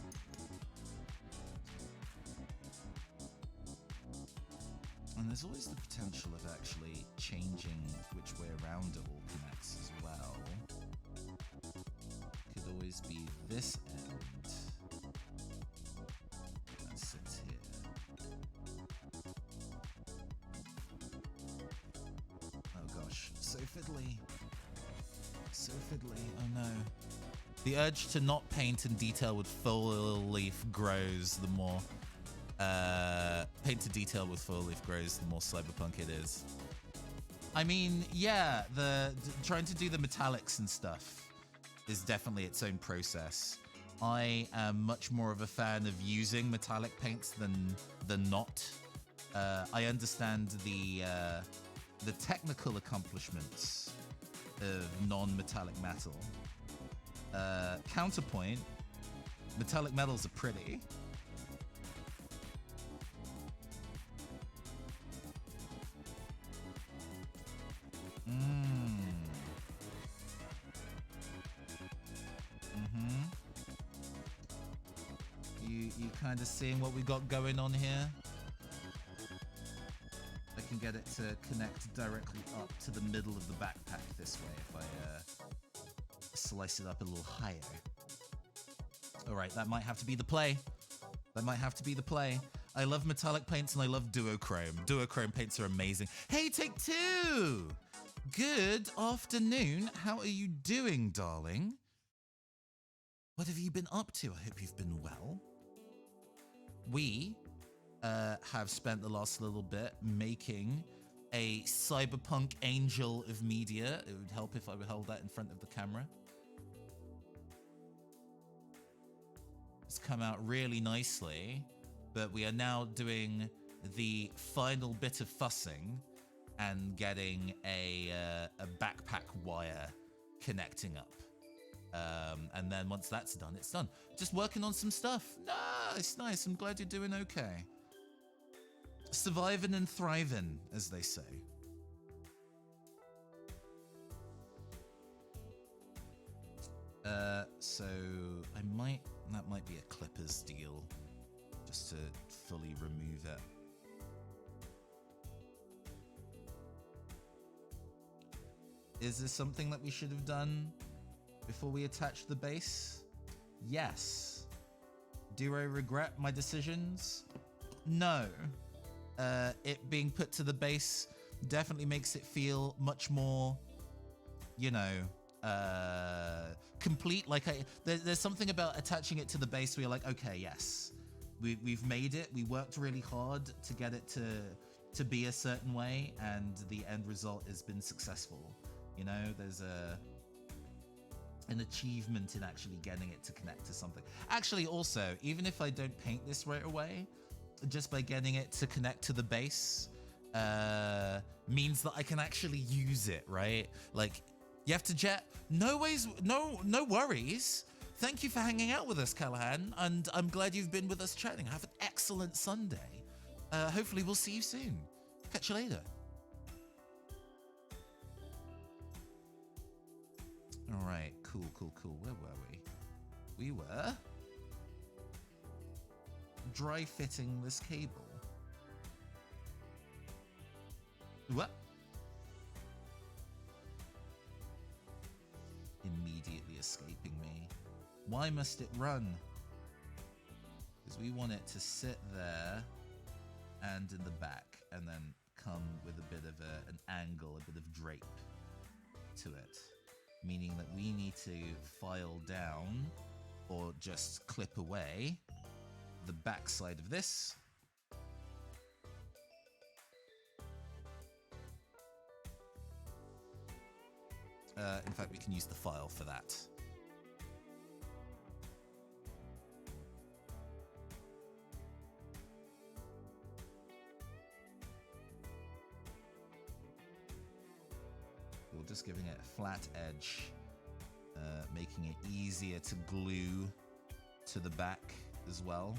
And there's always the potential of actually changing which way around it all connects as well. Could always be this end that sits here. Oh gosh. fiddly. So fiddly. Oh no. The urge to not paint and detail with full leaf grows the more paint to detail with full leaf grows the more cyberpunk it is. I mean, yeah, trying to do the metallics and stuff is definitely its own process. I am much more of a fan of using metallic paints than not. I understand the technical accomplishments of non-metallic metal. Counterpoint, metallic metals are pretty. You kind of seeing what we got going on here? I can get it to connect directly up to the middle of the backpack this way if I slice it up a little higher. All right, that might have to be the play. That might have to be the play. I love metallic paints and I love duochrome. Duochrome paints are amazing. Hey, Take Two! Good afternoon. How are you doing, darling? What have you been up to? I hope you've been well. We have spent the last little bit making a cyberpunk angel of media. It would help if I would hold that in front of the camera. It's come out really nicely, but we are now doing the final bit of fussing and getting a backpack wire connecting up. And then once that's done, it's done. Just working on some stuff. Nice, nice. I'm glad you're doing okay. Surviving and thriving, as they say. So that might be a Clippers deal, just to fully remove it. Is this something that we should have done before we attach the base? Yes. Do I regret my decisions? No. It being put to the base definitely makes it feel much more, you know, complete. Like there's something about attaching it to the base where you're like, okay, yes, we've made it. We worked really hard to get it to be a certain way, and the end result has been successful. You know, there's an achievement in actually getting it to connect to something. Actually, also, even if I don't paint this right away, just by getting it to connect to the base means that I can actually use it, right? Like, you have to jet. No worries. Thank you for hanging out with us, Callahan, and I'm glad you've been with us chatting. Have an excellent Sunday. Hopefully we'll see you soon. Catch you later. All right, cool. Where were we? We were dry fitting this cable. What? Immediately escaping me. Why must it run? Because we want it to sit there and in the back, and then come with a bit of an angle, a bit of drape to it. Meaning that we need to file down or just clip away the backside of this. In fact, we can use the file for that. We're just giving it a flat edge, making it easier to glue to the back as well.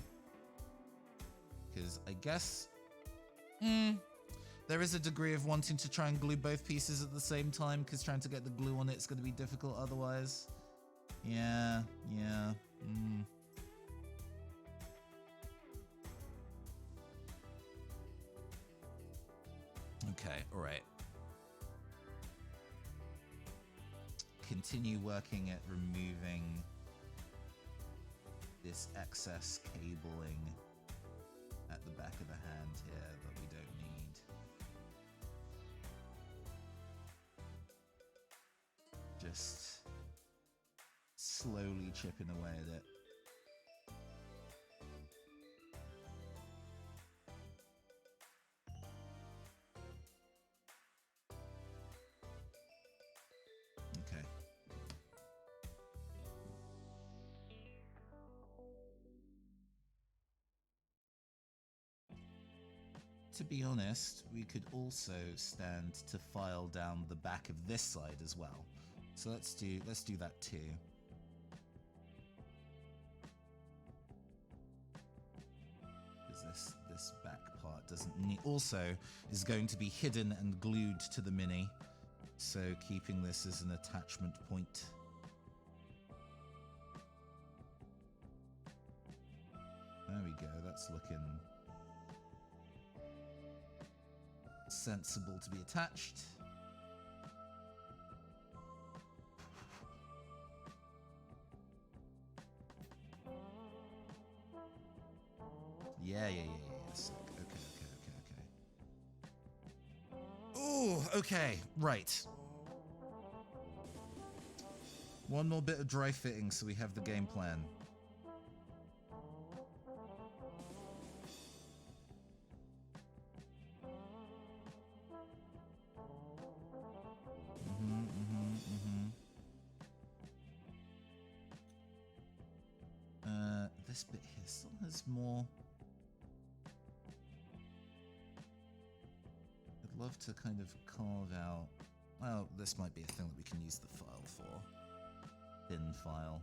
Because I guess there is a degree of wanting to try and glue both pieces at the same time, because trying to get the glue on it's going to be difficult otherwise. Yeah. Okay, all right. Continue working at removing this excess cabling at the back of the hand here that we don't need. just slowly chipping away at it. Okay. To be honest, we could also stand to file down the back of this side as well. So let's do that too. Because this back part doesn't need, also is going to be hidden and glued to the mini. So keeping this as an attachment point. There we go, that's looking sensible to be attached. Yeah. Sick. Okay. Ooh, okay, right. One more bit of dry fitting so we have the game plan. This bit here still has more. I'd love to kind of carve out. Well, this might be a thing that we can use the file for. Thin file.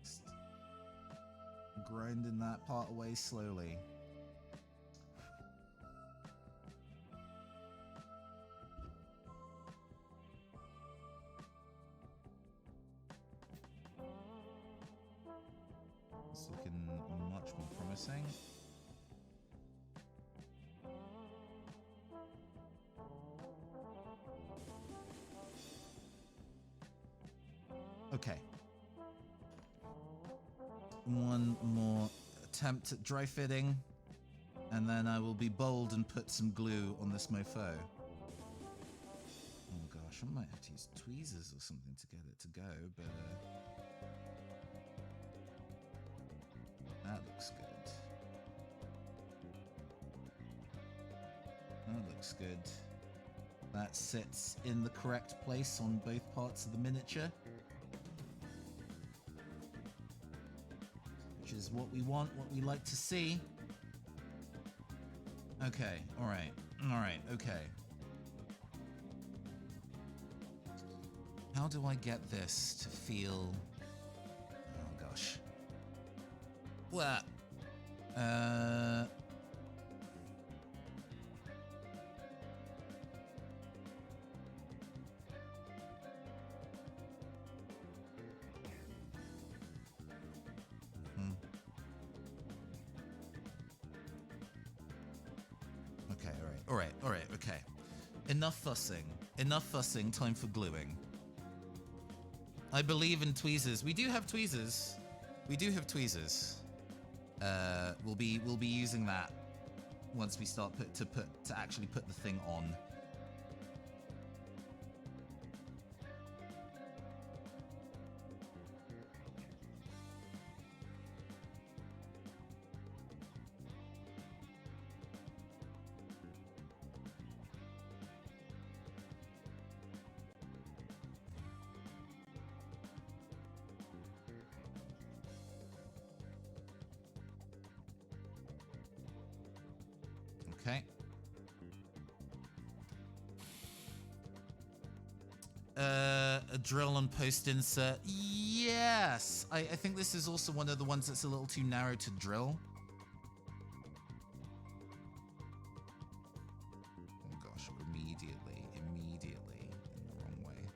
Just grinding that part away slowly. Looking much more promising. Okay. One more attempt at dry fitting, and then I will be bold and put some glue on this mofo. Oh gosh, I might have to use tweezers or something to get it to go, but that looks good. That looks good. That sits in the correct place on both parts of the miniature. Which is what we want, what we like to see. Okay, alright, okay. How do I get this to feel... Oh gosh. Well, Okay, alright, okay. Enough fussing, time for gluing. I believe in tweezers. We do have tweezers. We'll be using that once we start to actually put the thing on. Okay. A drill and post insert. Yes! I think this is also one of the ones that's a little too narrow to drill. Oh gosh, immediately in the wrong way.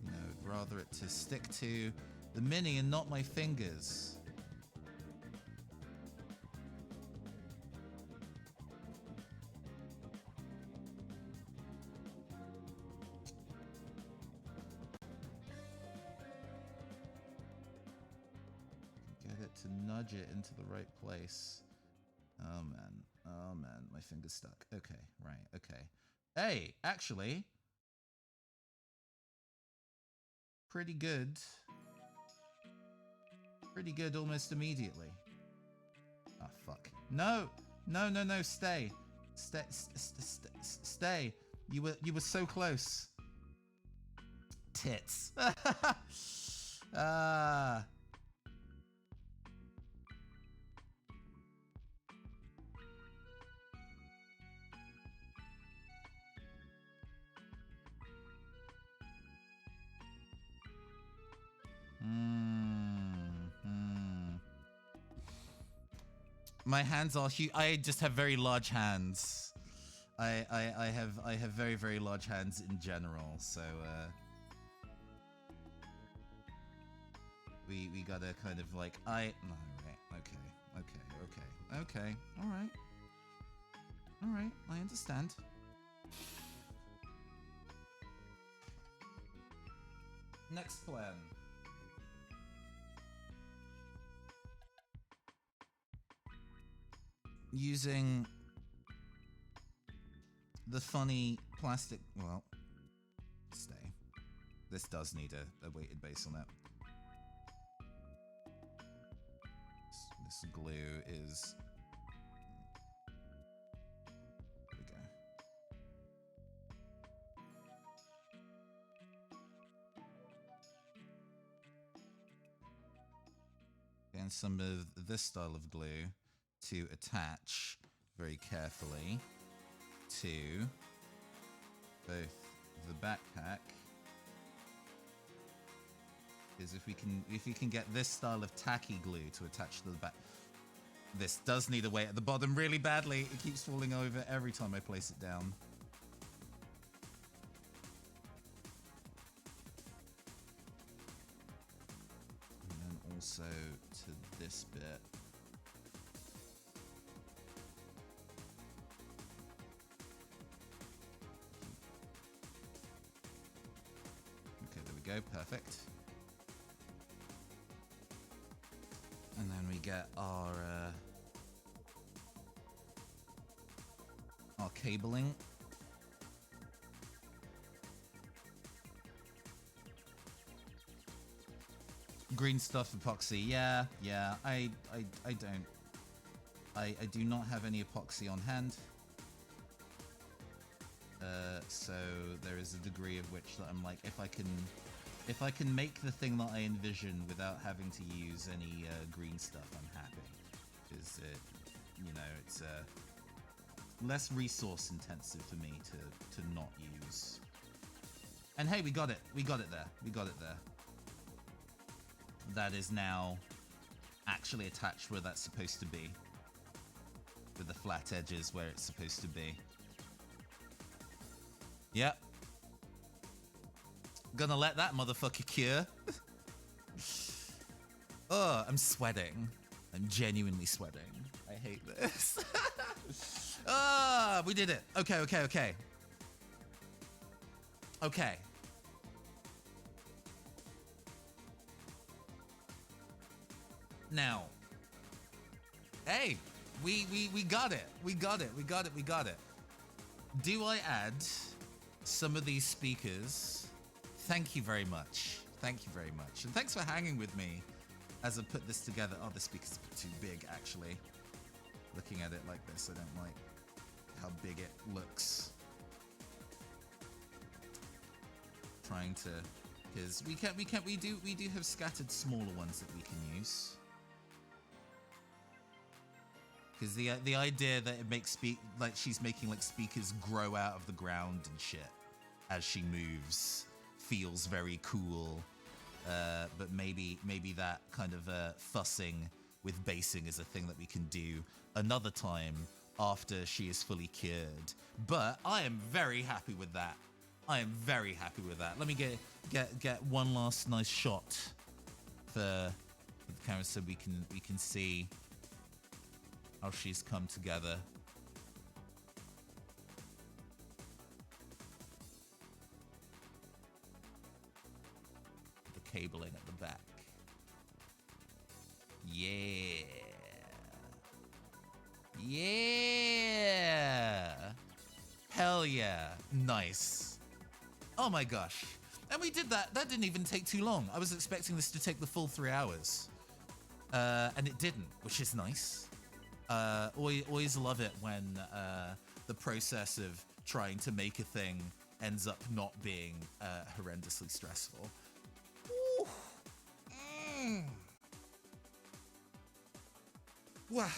No, I'd rather it to stick to the mini and not my fingers. to nudge it into the right place. Oh man, my finger's stuck. Okay, right, okay. Hey, actually, pretty good. Pretty good almost immediately. Ah, fuck. No, no, no, no, stay. Stay. You were so close. Tits. Ah. My hands are huge. I just have very large hands. I have very, very large hands in general, so we gotta kind of like no, right, okay, all right, I understand. Next plan. Using the funny plastic, well, stay. This does need a weighted base on it. This glue is... There we go. And some of this style of glue to attach very carefully to both the backpack, because if we can get this style of tacky glue to attach to the back, this does need a weight at the bottom really badly. It keeps falling over every time I place it down. And then also to this bit. Go, perfect. And then we get our cabling. Green stuff epoxy, yeah. I do not have any epoxy on hand. So there is a degree of which that I'm like, if I can make the thing that I envision without having to use any green stuff, I'm happy. Because it's less resource intensive for me to not use. And hey, we got it there. That is now actually attached where that's supposed to be, with the flat edges where it's supposed to be. Yep. Gonna let that motherfucker cure. Oh, I'm sweating. I'm genuinely sweating. I hate this. Ah, we did it. Okay. Okay. Now. Hey, we got it. We got it. Do I add some of these speakers? Thank you very much. And thanks for hanging with me as I put this together. Oh, the speaker's a bit too big, actually. Looking at it like this, I don't like how big it looks. Trying to, because we do have scattered smaller ones that we can use. Because the idea that it makes like she's making like speakers grow out of the ground and shit as she moves feels very cool. But maybe that kind of fussing with basing is a thing that we can do another time after she is fully cured. But I am very happy with that. Let me get one last nice shot for the camera so we can see how she's come together. The cabling at the back. Yeah. Yeah. Hell yeah. Nice. Oh my gosh. And we did that. That didn't even take too long. I was expecting this to take the full 3 hours. And it didn't, which is nice. Always love it when the process of trying to make a thing ends up not being horrendously stressful. Ooh. Wow.